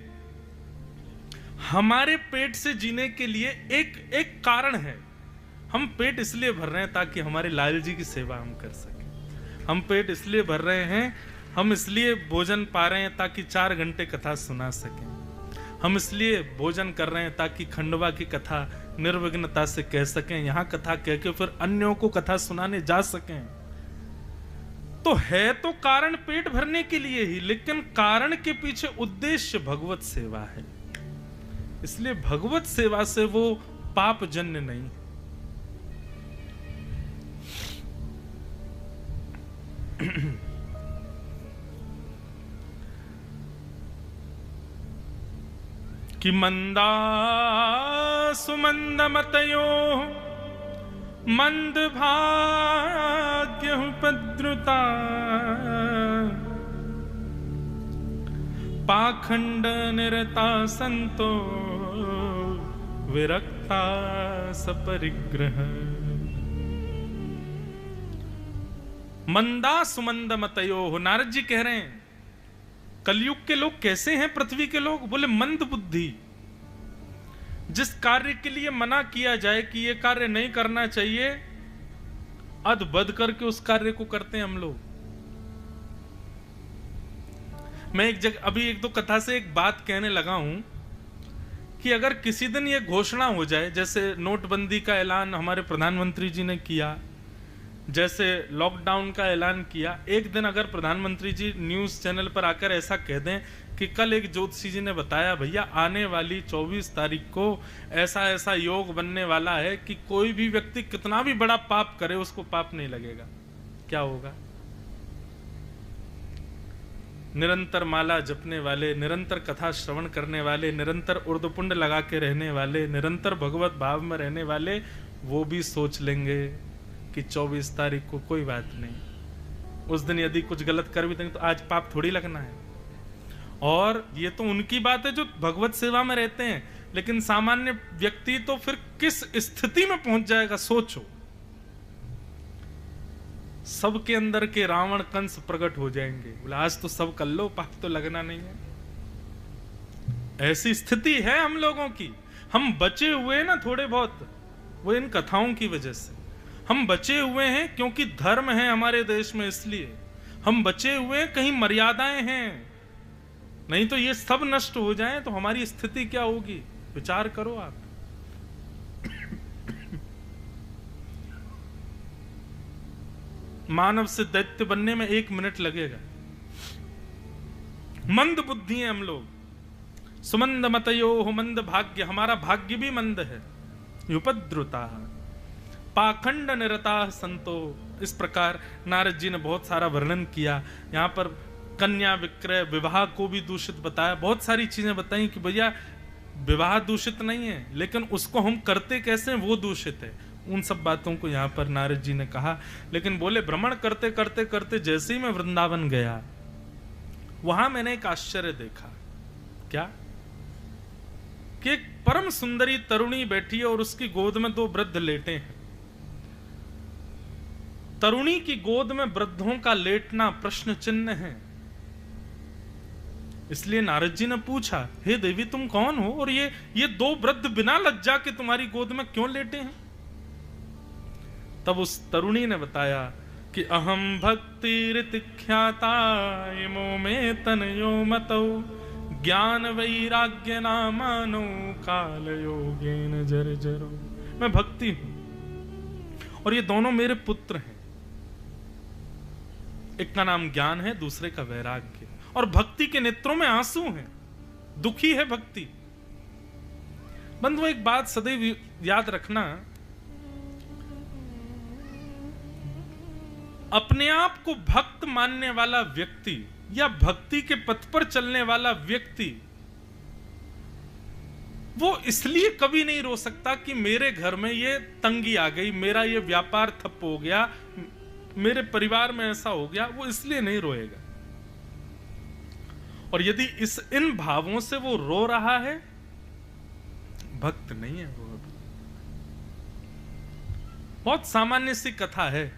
हमारे पेट से जीने के लिए एक कारण है। हम पेट इसलिए भर रहे हैं ताकि हमारे लाल जी की सेवा हम कर सकें। हम पेट इसलिए भर रहे हैं, हम इसलिए भोजन पा रहे हैं ताकि 4 घंटे कथा सुना सकें। हम इसलिए भोजन कर रहे हैं ताकि खंडवा की कथा निर्विघ्नता से कह सकें, यहां कथा कह के फिर अन्यों को कथा सुनाने जा सकें। तो है तो कारण पेट भरने के लिए ही, लेकिन कारण के पीछे उद्देश्य भगवत सेवा है। इसलिए भगवत सेवा से वो पाप जन्य नहीं। कि मंदा सुमंद मतयो मंद भाग्य उपद्रुता पाखंड निरता संतो विरक्ता सपरिग्रह। मंदा सुमंद मतयो, नारद जी कह रहे हैं कलयुग के लोग कैसे हैं? पृथ्वी के लोग बोले मंद बुद्धि। जिस कार्य के लिए मना किया जाए कि ये कार्य नहीं करना चाहिए, अध-बद करके उस कार्य को करते हैं हम लोग। मैं अभी 1-2 कथा से एक बात कहने लगा हूं कि अगर किसी दिन ये घोषणा हो जाए, जैसे नोटबंदी का ऐलान हमारे प्रधानमंत्री जी ने किया, जैसे लॉकडाउन का ऐलान किया, एक दिन अगर प्रधानमंत्री जी न्यूज चैनल पर आकर ऐसा कह दें कि कल एक ज्योतिषी जी ने बताया भैया आने वाली 24 तारीख को ऐसा ऐसा योग बनने वाला है कि कोई भी व्यक्ति कितना भी बड़ा पाप करे उसको पाप नहीं लगेगा, क्या होगा? निरंतर माला जपने वाले, निरंतर कथा श्रवण करने वाले, निरंतर उर्दपुंड लगा के रहने वाले, निरंतर भगवत भाव में रहने वाले, वो भी सोच लेंगे कि 24 तारीख को कोई बात नहीं, उस दिन यदि कुछ गलत कर भी देंगे तो आज पाप थोड़ी लगना है। और ये तो उनकी बात है जो भगवत सेवा में रहते हैं, लेकिन सामान्य व्यक्ति तो फिर किस स्थिति में पहुंच जाएगा सोचो। सबके अंदर के रावण कंस प्रकट हो जाएंगे, बोले आज तो सब कर लो, पाप तो लगना नहीं है। ऐसी स्थिति है हम लोगों की। हम बचे हुए ना थोड़े बहुत, वो इन कथाओं की वजह से हम बचे हुए हैं, क्योंकि धर्म है हमारे देश में, इसलिए हम बचे हुए हैं। कहीं मर्यादाएं हैं, नहीं तो ये सब नष्ट हो जाएं तो हमारी स्थिति क्या होगी, विचार करो आप। मानव से दैत्य बनने में 1 मिनट लगेगा। मंद बुद्धि है हम लोग। सुमंद मतयो मंद भाग्य, हमारा भाग्य भी मंद है। उपद्रुता पाखंड निरता संतो, इस प्रकार नारद जी ने बहुत सारा वर्णन किया। यहाँ पर कन्या विक्रय, विवाह को भी दूषित बताया, बहुत सारी चीजें बताई कि भैया विवाह दूषित नहीं है, लेकिन उसको हम करते कैसे हैं वो दूषित है। उन सब बातों को यहाँ पर नारद जी ने कहा। लेकिन बोले भ्रमण करते करते करते जैसे ही मैं वृंदावन गया, वहां मैंने एक आश्चर्य देखा। क्या कि एक परम सुंदरी तरुणी बैठी है और उसकी गोद में दो वृद्ध लेटे हैं। तरुणी की गोद में वृद्धों का लेटना प्रश्न चिन्ह है। इसलिए नारद जी ने पूछा, हे देवी तुम कौन हो और ये दो वृद्ध बिना लज्जा के तुम्हारी गोद में क्यों लेटे हैं? तब उस तरुणी ने बताया कि अहम भक्ति ऋतिख्याता इमो में तनयो मतो ज्ञान वैराग्य नामानो काल योगेन जर्जरो। मैं भक्ति हूं और ये दोनों मेरे पुत्र हैं। एक का नाम ज्ञान है, दूसरे का वैराग्य। और भक्ति के नेत्रों में आंसू हैं, दुखी है भक्ति। बंधु एक बात सदैव याद रखना, अपने आप को भक्त मानने वाला व्यक्ति या भक्ति के पथ पर चलने वाला व्यक्ति वो इसलिए कभी नहीं रो सकता कि मेरे घर में ये तंगी आ गई, मेरा ये व्यापार ठप हो गया, मेरे परिवार में ऐसा हो गया। वो इसलिए नहीं रोएगा। और यदि इन भावों से वो रो रहा है, भक्त नहीं है वो। बहुत सामान्य सी कथा है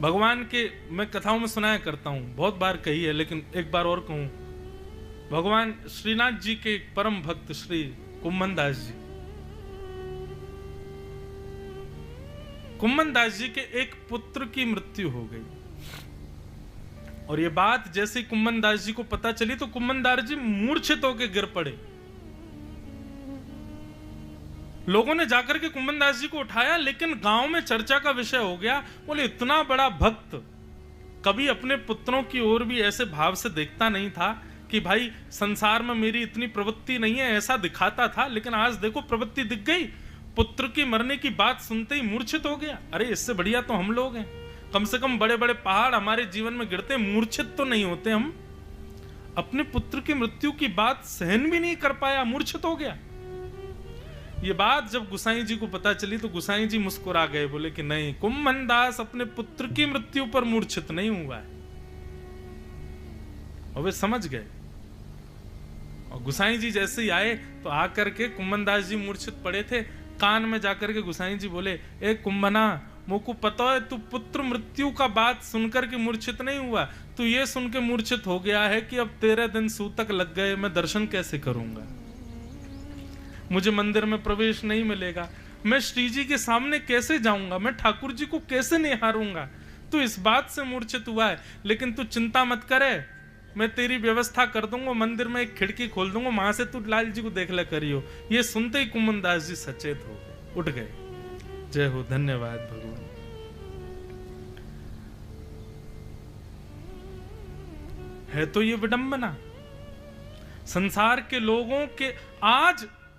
भगवान के, मैं कथाओं में सुनाया करता हूं, बहुत बार कही है लेकिन एक बार और कहूं। भगवान श्रीनाथ जी के एक परम भक्त श्री कुम्मन दास जी, कुम्मन दास जी के एक पुत्र की मृत्यु हो गई। और ये बात जैसे कुम्मन दास जी को पता चली तो कुम्मन दास जी मूर्छित होकर गिर पड़े। लोगों ने जाकर के कुम्मन दास जी को उठाया, लेकिन गांव में चर्चा का विषय हो गया। बोले इतना बड़ा भक्त कभी अपने पुत्रों की ओर भी ऐसे भाव से देखता नहीं था कि भाई संसार में मेरी इतनी प्रवृत्ति नहीं है, ऐसा दिखाता था। लेकिन आज देखो प्रवृत्ति दिख गई, पुत्र की मरने की बात सुनते ही मूर्छित हो गया। अरे इससे बढ़िया तो हम लोग हैं, कम से कम बड़े बड़े पहाड़ हमारे जीवन में गिरते, मूर्छित तो नहीं होते हम। अपने पुत्र की मृत्यु की बात सहन भी नहीं कर पाया, मूर्छित हो गया। ये बात जब गुसाई जी को पता चली तो गुसाई जी मुस्कुरा गए, बोले कि नहीं, कुम्मन दास अपने पुत्र की मृत्यु पर मूर्छित नहीं हुआ है। और वे समझ गए। और गुसाई जी जैसे ही आए तो आकर के कुम्मन दास जी मूर्छित पड़े थे, कान में जाकर के गुसाई जी बोले, ए कुम्मना, मोको पता है तू पुत्र मृत्यु का बात सुनकर के मूर्छित नहीं हुआ, तू ये सुन के मूर्छित हो गया है कि अब 13 दिन सूतक लग गए, मैं दर्शन कैसे करूंगा, मुझे मंदिर में प्रवेश नहीं मिलेगा, मैं श्री जी के सामने कैसे जाऊंगा, मैं ठाकुर जी को कैसे निहारूंगा। तू इस बात से मूर्छित हुआ है, लेकिन तू चिंता मत करे, मैं तेरी व्यवस्था कर दूंगा, मंदिर में एक खिड़की खोल दूंगा, वहां से तू लाल जी को देख ले करियो। ये सुनते ही कुम्मन दास जी सचेत हो गए, उठ गए। जय हो, धन्यवाद भगवान। है तो ये विडंबना संसार के लोगों के।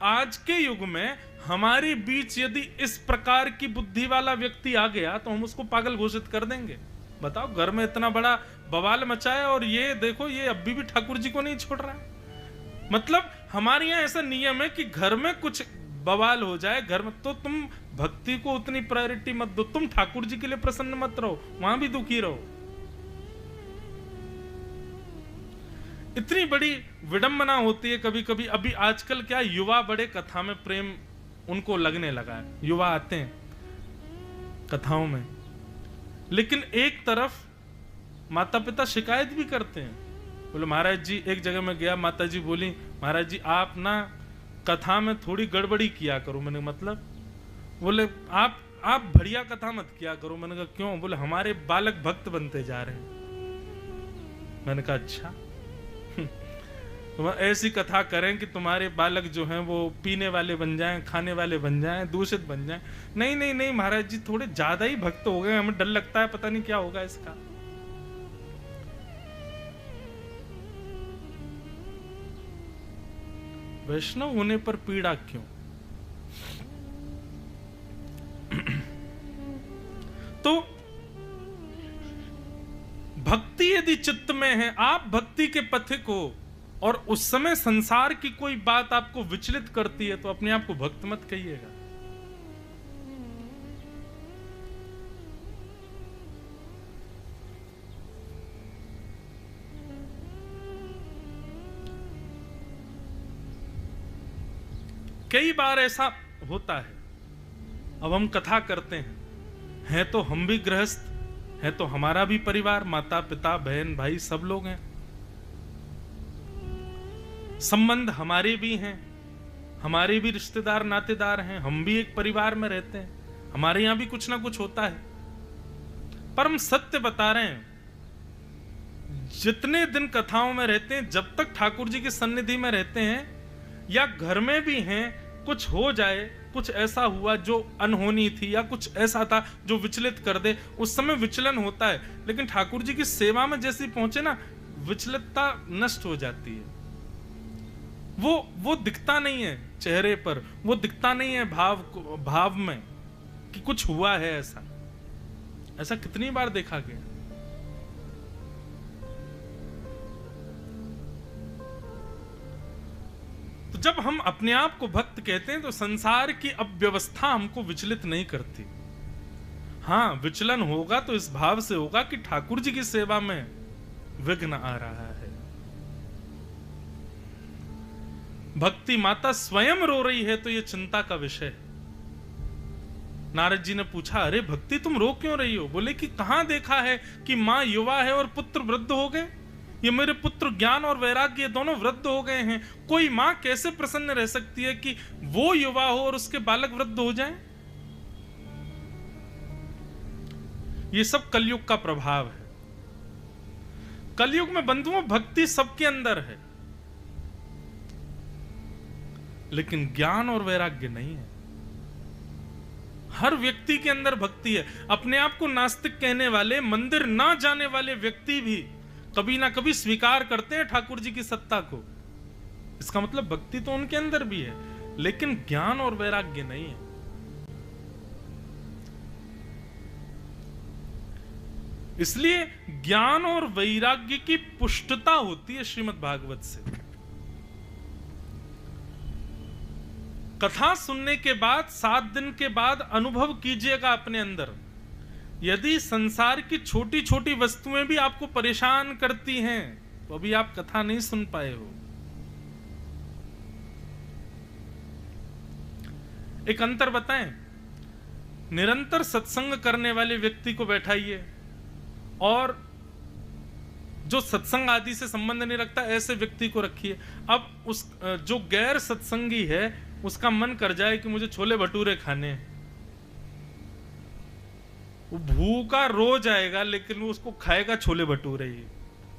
आज के युग में हमारे बीच यदि इस प्रकार की बुद्धि वाला व्यक्ति आ गया तो हम उसको पागल घोषित कर देंगे। बताओ, घर में इतना बड़ा बवाल मचाया और ये देखो, ये अभी भी ठाकुर जी को नहीं छोड़ रहा है। मतलब हमारे यहाँ ऐसा नियम है कि घर में कुछ बवाल हो जाए घर में तो तुम भक्ति को उतनी प्रायोरिटी मत दो, तुम ठाकुर जी के लिए प्रसन्न मत रहो, वहां भी दुखी रहो। इतनी बड़ी विडंबना होती है कभी कभी। अभी आजकल क्या युवा बड़े कथा में प्रेम उनको लगने लगा है, युवा आते हैं कथाओं में, लेकिन एक तरफ माता पिता शिकायत भी करते हैं। बोले महाराज जी, एक जगह में गया, माता जी बोली महाराज जी आप ना कथा में थोड़ी गड़बड़ी किया करो। मैंने मतलब, बोले आप बढ़िया कथा मत किया करो। मैंने कहा क्यों? बोले हमारे बालक भक्त बनते जा रहे हैं। मैंने कहा अच्छा, तुम ऐसी कथा करें कि तुम्हारे बालक जो हैं वो पीने वाले बन जाएं, खाने वाले बन जाएं, दूषित बन जाएं। नहीं नहीं नहीं महाराज जी, थोड़े ज्यादा ही भक्त हो गए, हमें डर लगता है, पता नहीं क्या होगा इसका। वैष्णव होने पर पीड़ा क्यों? तो भक्ति यदि चित्त में है, आप भक्ति के पथिक हो और उस समय संसार की कोई बात आपको विचलित करती है तो अपने आप को भक्त मत कहिएगा। कई बार ऐसा होता है, अब हम कथा करते हैं तो हम भी गृहस्थ है, तो हमारा भी परिवार, माता पिता बहन भाई सब लोग हैं, संबंध हमारे भी हैं, हमारे भी रिश्तेदार नातेदार हैं, हम भी एक परिवार में रहते हैं, हमारे यहां भी कुछ ना कुछ होता है। पर हम सत्य बता रहे हैं, जितने दिन कथाओं में रहते हैं, जब तक ठाकुर जी की सन्निधि में रहते हैं या घर में भी हैं, कुछ हो जाए, कुछ ऐसा हुआ जो अनहोनी थी या कुछ ऐसा था जो विचलित कर दे, उस समय विचलन होता है। लेकिन ठाकुर जी की सेवा में जैसे पहुंचे ना, विचलितता नष्ट हो जाती है। वो दिखता नहीं है चेहरे पर, वो दिखता नहीं है भाव में कि कुछ हुआ है। ऐसा कितनी बार देखा गया। तो जब हम अपने आप को भक्त कहते हैं तो संसार की अव्यवस्था हमको विचलित नहीं करती। हां, विचलन होगा तो इस भाव से होगा कि ठाकुर जी की सेवा में विघ्न आ रहा है। भक्ति माता स्वयं रो रही है तो यह चिंता का विषय है। नारद जी ने पूछा, अरे भक्ति तुम रो क्यों रही हो? बोले कि कहां देखा है कि मां युवा है और पुत्र वृद्ध हो गए। ये मेरे पुत्र ज्ञान और वैराग्य दोनों वृद्ध हो गए हैं। कोई मां कैसे प्रसन्न रह सकती है कि वो युवा हो और उसके बालक वृद्ध हो जाएं? ये सब कलयुग का प्रभाव है। कलयुग में बंधुओं भक्ति सबके अंदर है, लेकिन ज्ञान और वैराग्य नहीं है। हर व्यक्ति के अंदर भक्ति है। अपने आप को नास्तिक कहने वाले, मंदिर ना जाने वाले व्यक्ति भी कभी ना कभी स्वीकार करते हैं ठाकुर जी की सत्ता को। इसका मतलब भक्ति तो उनके अंदर भी है, लेकिन ज्ञान और वैराग्य नहीं है। इसलिए ज्ञान और वैराग्य की पुष्टता होती है श्रीमद् भागवत से। कथा सुनने के बाद 7 दिन के बाद अनुभव कीजिएगा अपने अंदर, यदि संसार की छोटी छोटी वस्तुएं भी आपको परेशान करती हैं तो अभी आप कथा नहीं सुन पाए हो। एक अंतर बताएं, निरंतर सत्संग करने वाले व्यक्ति को बैठाइए और जो सत्संग आदि से संबंध नहीं रखता ऐसे व्यक्ति को रखिए। अब उस जो गैर सत्संगी है उसका मन कर जाए कि मुझे छोले भटूरे खाने हैं, वो भूखा रो जाएगा लेकिन वो उसको खाएगा छोले भटूरे ही,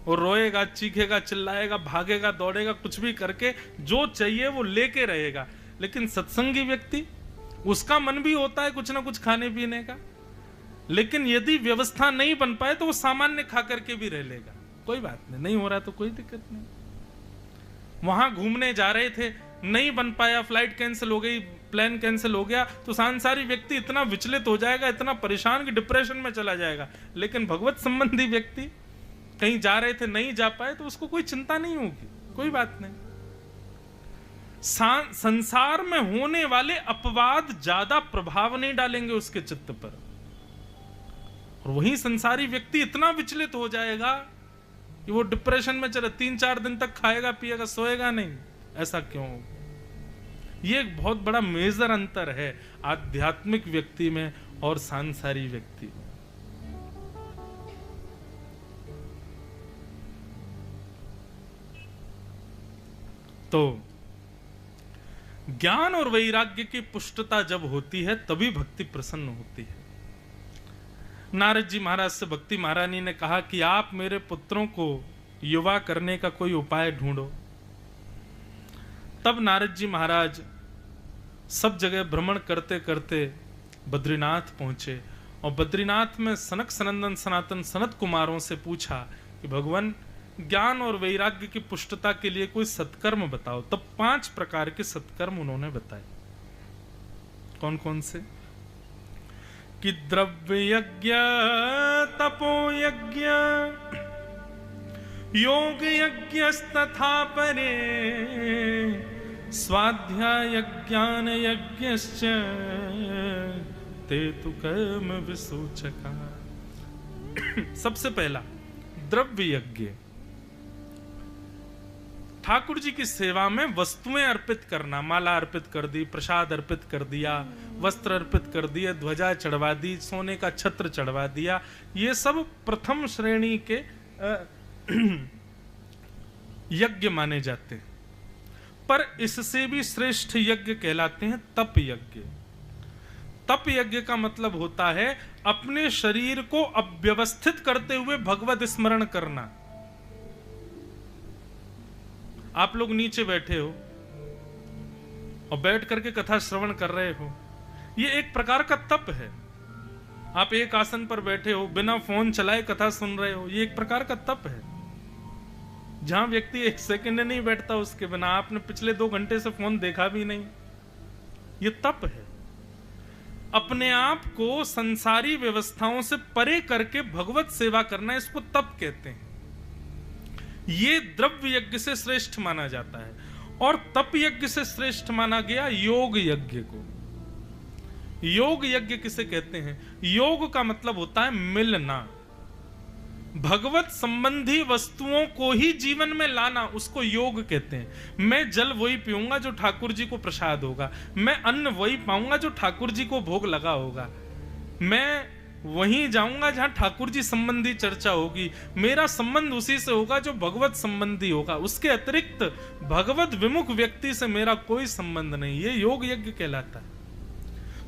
और रोएगा, चीखेगा, चिल्लाएगा, भागेगा, दौड़ेगा, कुछ भी करके जो चाहिए वो लेके रहेगा। लेकिन सत्संगी व्यक्ति, उसका मन भी होता है कुछ ना कुछ खाने पीने का, लेकिन यदि व्यवस्था नहीं बन पाए तो वो सामान्य खा करके भी रह लेगा, कोई बात नहीं हो रहा तो कोई दिक्कत नहीं। वहां घूमने जा रहे थे, नहीं बन पाया, फ्लाइट कैंसिल हो गई, प्लान कैंसिल हो गया, तो सांसारिक व्यक्ति इतना विचलित हो जाएगा, इतना परेशान कि डिप्रेशन में चला जाएगा। लेकिन भगवत संबंधी व्यक्ति कहीं जा रहे थे, नहीं जा पाए, तो उसको कोई चिंता नहीं होगी, कोई बात नहीं। संसार में होने वाले अपवाद ज्यादा प्रभाव नहीं डालेंगे उसके चित्त पर, और वही संसारी व्यक्ति इतना विचलित हो जाएगा कि वो डिप्रेशन में चले, 3-4 दिन तक खाएगा पिएगा सोएगा नहीं। ऐसा क्यों? ये एक बहुत बड़ा मेजर अंतर है आध्यात्मिक व्यक्ति में और सांसारिक व्यक्ति में। तो ज्ञान और वैराग्य की पुष्टता जब होती है तभी भक्ति प्रसन्न होती है। नारद जी महाराज से भक्ति महारानी ने कहा कि आप मेरे पुत्रों को युवा करने का कोई उपाय ढूंढो। तब नारद जी महाराज सब जगह भ्रमण करते करते बद्रीनाथ पहुंचे, और बद्रीनाथ में सनक सनंदन सनातन सनत कुमारों से पूछा कि भगवान ज्ञान और वैराग्य की पुष्टता के लिए कोई सत्कर्म बताओ। तब 5 प्रकार के सत्कर्म उन्होंने बताए। कौन कौन से? कि द्रव्य यज्ञ, तपो यज्ञ, योग यज्ञस्तथा परे, स्वाध्याय ज्ञान यज्ञश्च ते तु कर्म विसूचका। सबसे पहला द्रव्य यज्ञ। ठाकुर जी की सेवा में वस्तुएं अर्पित करना, माला अर्पित कर दी, प्रसाद अर्पित कर दिया, वस्त्र अर्पित कर दिए, ध्वजा चढ़वा दी, सोने का छत्र चढ़वा दिया, ये सब प्रथम श्रेणी के यज्ञ माने जाते हैं। पर इससे भी श्रेष्ठ यज्ञ कहलाते हैं तप यज्ञ। तप यज्ञ का मतलब होता है अपने शरीर को अव्यवस्थित करते हुए भगवत स्मरण करना। आप लोग नीचे बैठे हो और बैठ करके कथा श्रवण कर रहे हो, ये एक प्रकार का तप है। आप एक आसन पर बैठे हो, बिना फोन चलाए कथा सुन रहे हो, ये एक प्रकार का तप है। जहां व्यक्ति एक सेकंड नहीं बैठता उसके बिना, आपने पिछले 2 घंटे से फोन देखा भी नहीं, ये तप है। अपने आप को संसारी व्यवस्थाओं से परे करके भगवत सेवा करना, इसको तप कहते हैं। ये द्रव्य यज्ञ से श्रेष्ठ माना जाता है। और तप यज्ञ से श्रेष्ठ माना गया योग यज्ञ को। योग यज्ञ किसे कहते हैं? योग का मतलब होता है मिलना, भगवत संबंधी वस्तुओं को ही जीवन में लाना, उसको योग कहते हैं। मैं जल वही पीऊंगा जो ठाकुर जी को प्रसाद होगा, मैं अन्न वही पाऊंगा जो ठाकुर जी को भोग लगा होगा, मैं वहीं जाऊंगा जहां ठाकुर जी संबंधी चर्चा होगी, मेरा संबंध उसी से होगा जो भगवत संबंधी होगा, उसके अतिरिक्त भगवत विमुख व्यक्ति से मेरा कोई संबंध नहीं। ये योग यज्ञ कहलाता है।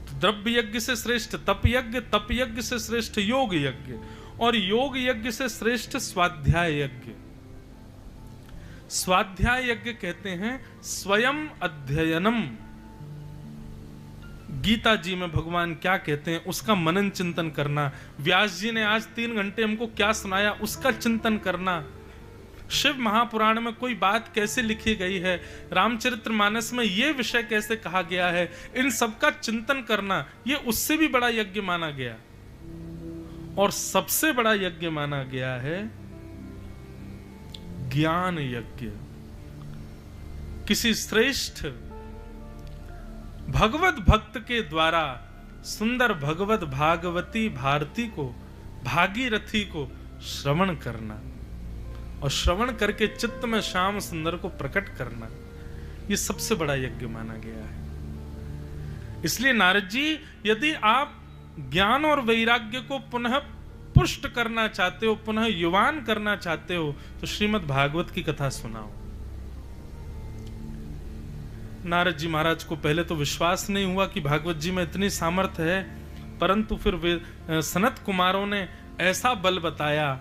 तो द्रव्य यज्ञ से श्रेष्ठ तप यज्ञ, तप यज्ञ से श्रेष्ठ योग यज्ञ, और योग यज्ञ से श्रेष्ठ स्वाध्याय यज्ञ। स्वाध्याय यज्ञ कहते हैं स्वयं अध्ययनम। गीता जी में भगवान क्या कहते हैं उसका मनन चिंतन करना। व्यास जी ने आज 3 घंटे हमको क्या सुनाया उसका चिंतन करना। शिव महापुराण में कोई बात कैसे लिखी गई है, रामचरितमानस में यह विषय कैसे कहा गया है, इन सब का चिंतन करना, यह उससे भी बड़ा यज्ञ माना गया। और सबसे बड़ा यज्ञ माना गया है ज्ञान यज्ञ। किसी श्रेष्ठ भगवत भक्त के द्वारा सुंदर भगवत भागवती भारती को, भागीरथी को श्रवण करना, और श्रवण करके चित्त में श्याम सुंदर को प्रकट करना, यह सबसे बड़ा यज्ञ माना गया है। इसलिए नारद जी, यदि आप ज्ञान और वैराग्य को पुनः पुष्ट करना चाहते हो, पुनः युवान करना चाहते हो, तो श्रीमद् भागवत की कथा सुनाओ। नारद जी महाराज को पहले तो विश्वास नहीं हुआ कि भागवत जी में इतनी सामर्थ्य है, परंतु फिर सनत कुमारों ने ऐसा बल बताया,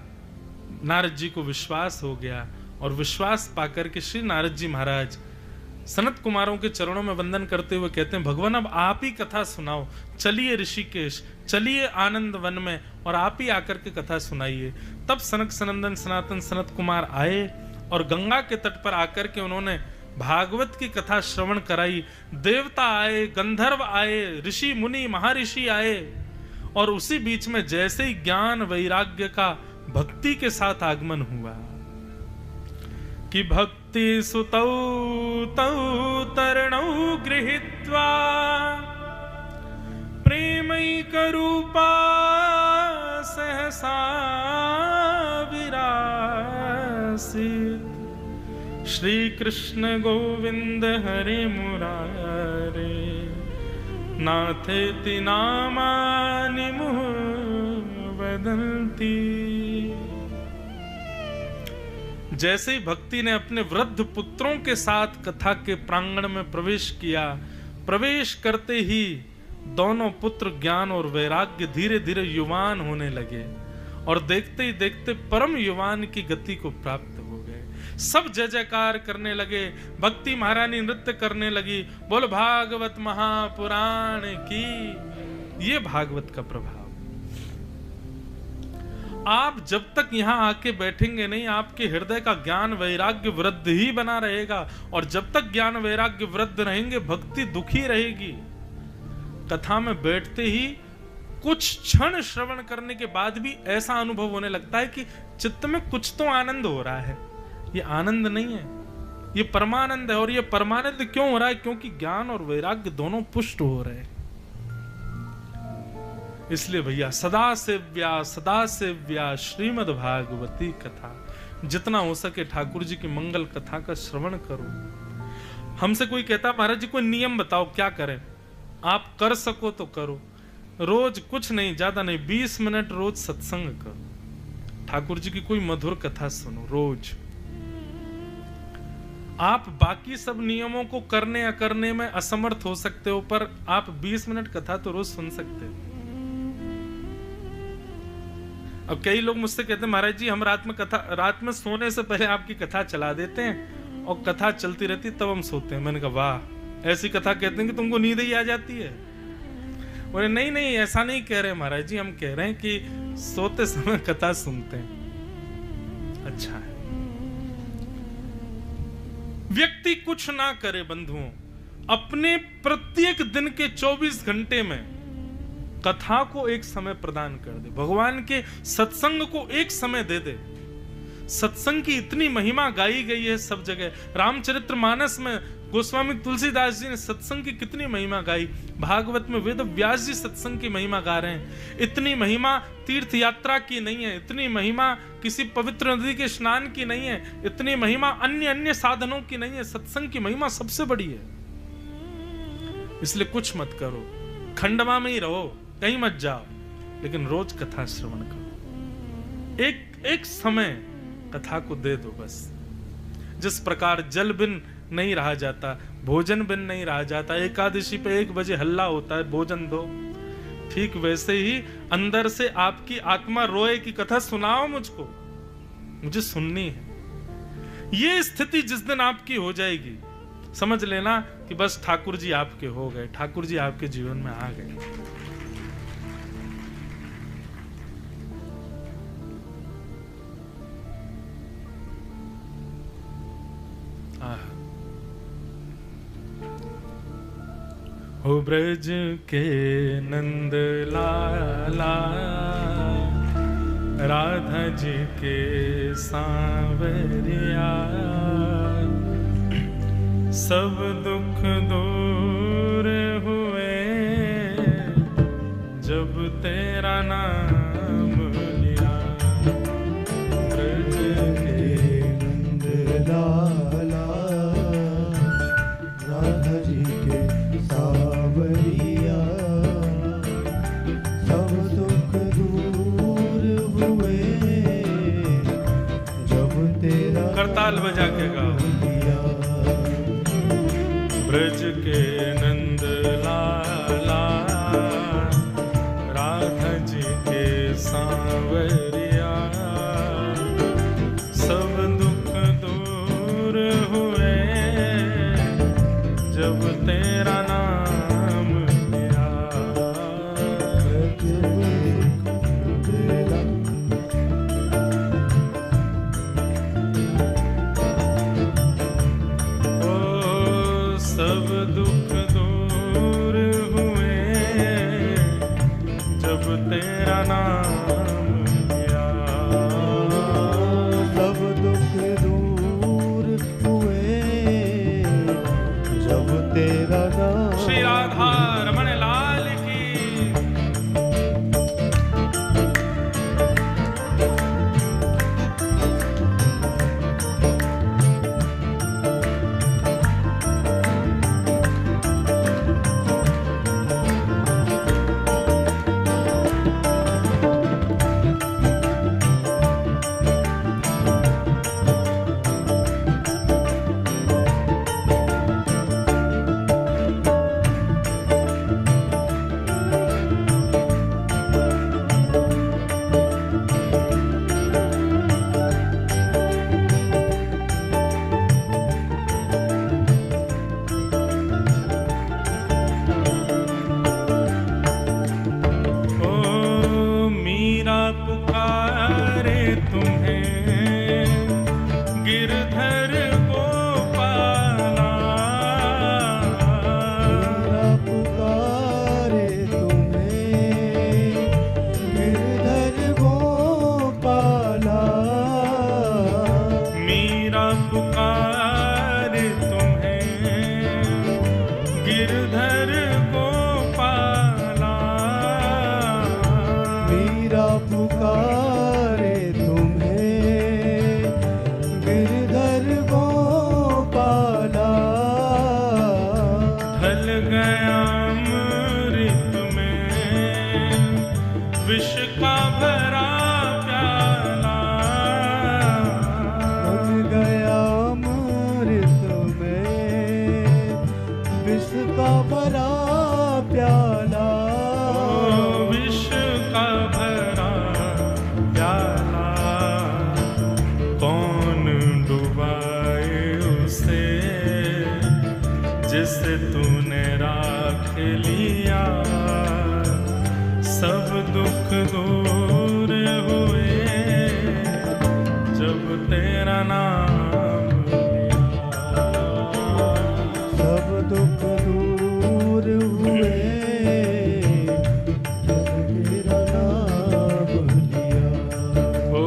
नारद जी को विश्वास हो गया। और विश्वास पाकर के श्री नारद जी महाराज सनत कुमारों के चरणों में वंदन करते हुए कहते हैं, भगवान अब आप ही कथा सुनाओ, चलिए ऋषिकेश, चलिए आनंद वन में, और आप ही आकर के कथा सुनाइए। तब सनक सनंदन सनातन सनत कुमार आए और गंगा के तट पर आकर के उन्होंने भागवत की कथा श्रवण कराई। देवता आए, गंधर्व आए, ऋषि मुनि महर्षि आए, और उसी बीच में जैसे ही ज्ञान वैराग्य का भक्ति के साथ आगमन हुआ कि भक्ति सुतौ तौ तरणौ गृहीत्वा प्रेमैक रूपा सहसा विरासित श्री कृष्ण गोविंद हरे मुरारे नाथेति नामानि मुहुः वदन्ति। जैसे ही भक्ति ने अपने वृद्ध पुत्रों के साथ कथा के प्रांगण में प्रवेश किया, प्रवेश करते ही दोनों पुत्र ज्ञान और वैराग्य धीरे धीरे युवान होने लगे, और देखते ही देखते परम युवान की गति को प्राप्त हो गए। सब जय जयकार करने लगे, भक्ति महारानी नृत्य करने लगी, बोल भागवत महापुराण की। ये भागवत का प्रभाव। आप जब तक यहां आके बैठेंगे नहीं, आपके हृदय का ज्ञान वैराग्य वृद्ध ही बना रहेगा, और जब तक ज्ञान वैराग्य वृद्ध रहेंगे भक्ति दुखी रहेगी। कथा में बैठते ही कुछ क्षण श्रवण करने के बाद भी ऐसा अनुभव होने लगता है कि चित्त में कुछ तो आनंद हो रहा है। ये आनंद नहीं है, ये परमानंद है। और ये परमानंद क्यों हो रहा है? क्योंकि ज्ञान और वैराग्य दोनों पुष्ट हो रहे हैं। इसलिए भैया सदा सेव्या श्रीमद् भागवती कथा, जितना हो सके ठाकुर जी की मंगल कथा का श्रवण करो। हमसे कोई कहता महाराज जी कोई नियम बताओ क्या करें, आप कर सको तो करो। रोज कुछ नहीं, ज्यादा नहीं, 20 मिनट रोज सत्संग करो, ठाकुर जी की कोई मधुर कथा सुनो रोज। आप बाकी सब नियमों को करने या करने में असमर्थ हो सकते हो, पर आप 20 मिनट कथा तो रोज सुन सकते हो। अब कई लोग मुझसे कहते हैं महाराज जी हम रात में सोने से पहले आपकी कथा चला देते हैं और कथा चलती रहती तब हम सोते हैं। मैंने कहा वाह, ऐसी कथा कहते हैं कि तुमको नींद ही आ जाती है। बोले नहीं नहीं, ऐसा नहीं कह रहे महाराज जी, हम कह रहे हैं कि सोते समय कथा सुनते हैं। अच्छा है, व्यक्ति कुछ ना करे बंधुओं, अपने प्रत्येक दिन के 24 घंटे में कथा को एक समय प्रदान कर दे, भगवान के सत्संग को एक समय दे दे। सत्संग की इतनी महिमा गाई गई है सब जगह। रामचरितमानस में गोस्वामी तुलसीदास जी ने सत्संग की कितनी महिमा गाई। भागवत में वेद व्यास जी सत्संग की महिमा गा रहे हैं। इतनी महिमा तीर्थ यात्रा की नहीं है, इतनी महिमा किसी पवित्र नदी के स्नान की नहीं है, इतनी महिमा अन्य अन्य साधनों की नहीं है। सत्संग की महिमा सबसे बड़ी है। इसलिए कुछ मत करो, खंडवा में ही रहो, कहीं मत जाओ, लेकिन रोज कथा श्रवण करो। एक समय कथा को दे दो बस। जिस प्रकार जल बिन नहीं रहा जाता, भोजन बिन नहीं रहा जाता, एकादशी पे 1 बजे हल्ला होता है भोजन दो, ठीक वैसे ही अंदर से आपकी आत्मा रोए कि कथा सुनाओ मुझको, मुझे सुननी है। ये स्थिति जिस दिन आपकी हो जाएगी, समझ लेना कि बस ठाकुर जी आपके हो गए, ठाकुर जी आपके जीवन में आ गए। हो ब्रज के नंद लाला, राधा जी के सांवरिया, सब दुख दूर हुए जब तेरा नाम लिया। ब्रज के नंद लाला, राधा जी के सांवरिया, सब दुख दूर हुए जब तेरा करताल बजा के गाओ। भरा प्याला, विष का भरा प्याला, कौन डुबाए उसे जिसे तूने राख लिया। सब दुख दूर हुए जब तेरा नाम लिया। सब दुख दूर हुए जब तेरा नाम लिया। ओ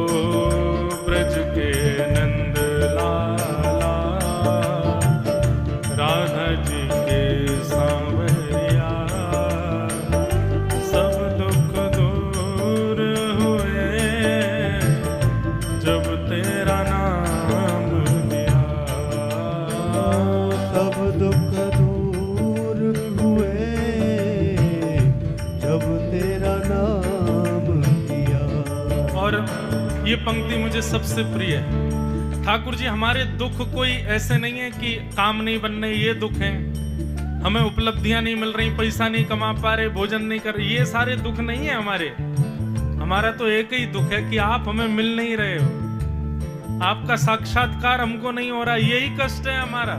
ब्रज के नंद लाला, राधा जी के सांवरिया, सब दुख दूर हुए जब तेरा नाम लिया। सब दुख दूर हुए जब तेरा नाम लिया। और ये पंक्ति मुझे सबसे प्रिय है। ठाकुर जी, हमारे दुख कोई ऐसे नहीं है कि काम नहीं बन रहे, ये दुख हैं, हमें उपलब्धियां नहीं मिल रही, पैसा नहीं कमा पा रहे, भोजन नहीं कर रहे, ये सारे दुख नहीं है हमारे। हमारा तो एक ही दुख है कि आप हमें मिल नहीं रहे हो, आपका साक्षात्कार हमको नहीं हो रहा, यही कष्ट है हमारा।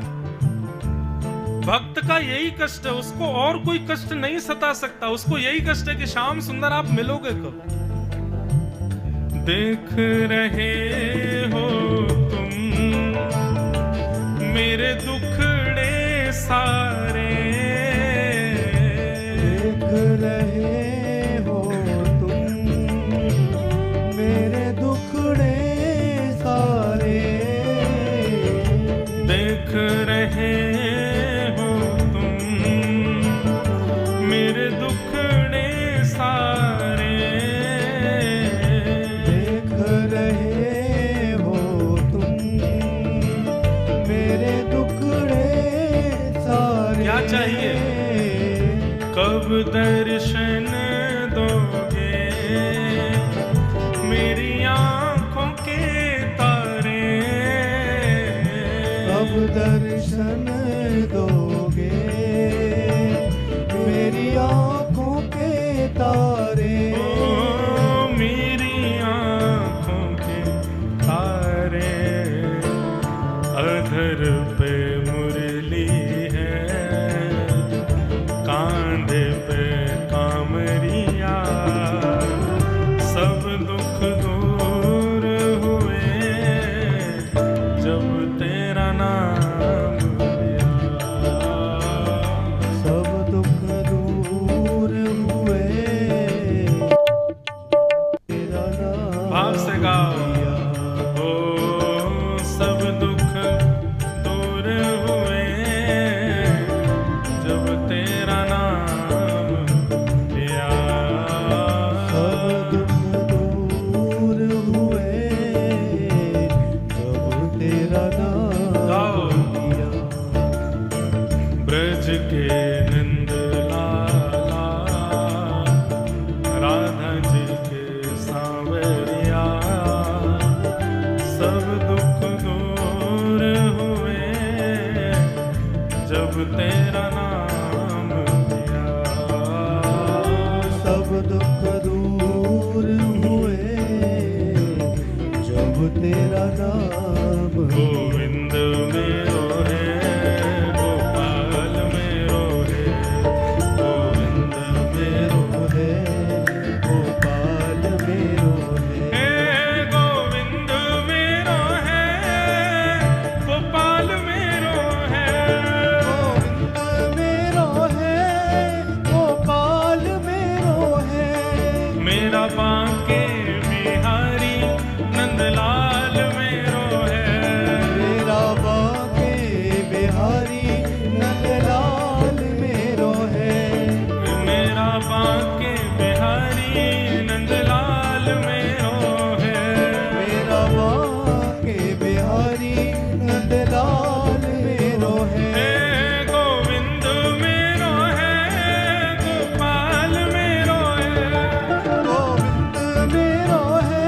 भक्त का यही कष्ट है, उसको और कोई कष्ट नहीं सता सकता, उसको यही कष्ट है कि श्याम सुंदर आप मिलोगे कब। देख रहे हो तुम मेरे दुखड़े सारे, देख रहे हो तुम मेरे दुखड़े सारे, देख रहे हो तुम मेरे दुखड़े सारे, देख रहे हो तुम मेरे दुखड़े सारे। क्या चाहिए? कब दर्शन दोगे मेरी आंखों के तारे, कब दर्शन दोगे मेरी आंखों के तारे। ओ मेरी आंखों के तारे, अधर पे मुरली है, कांधे पे कामरिया, सब दुख दूर हुए जब तेरा नाम लिया। सब दुख दूर हुए तेरा नाम भाव से गाओ। लिया। ओ सब दुख दूर हुए जब तेरा नाम लिया। सब दुख दूर हुए जब तेरा गाओ। नाम लिया। ब्रज के नंद लाला, राधा जी के सांवरिया, सब दुख दूर हुए जब तेरा नाम लिया। सब दुख दूर हुए जब तेरा नाम लिया। गोविंद मेरो है, गोपाल मेरो है, गोविंद मेरो है गोपाल मेरो है। है, गोविंद मेरो है, गोपाल मेरो है। गोविंद मेरो है गोपाल मेरो है। मेरा बांके बिहारी नंदलाल मेरो है। मेरा बांके बिहारी नंदलाल मेरो है। मेरा बांके बिहारी नंदलाल मेरो है। मेरा बांके बिहारी नंदलाल मेरो है। हे गोविंद मेरो है, गोपाल मेरो है। गोविंद मेरो है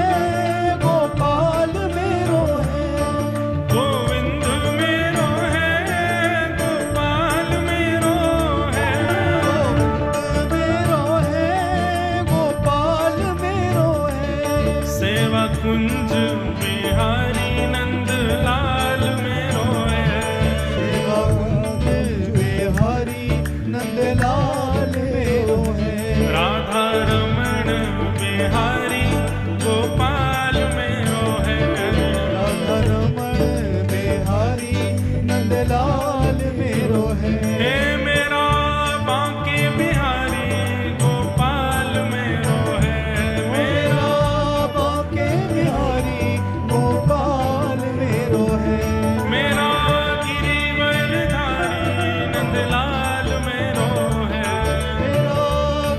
गोपाल मेरो है। गोविंद मेरो है, गोपाल मेरो है। नंदलाल मेरो है। राधा रमण बिहारी गोपाल मेरो है। राधा रमण बिहारी नंदलाल मेरो है। हे मेरा बांके बिहारी गोपाल मेरो है। मेरा बांके बिहारी गोपाल मेरो है। मेरा गिरिवरधारी नंदलाल मेरो है। मेरा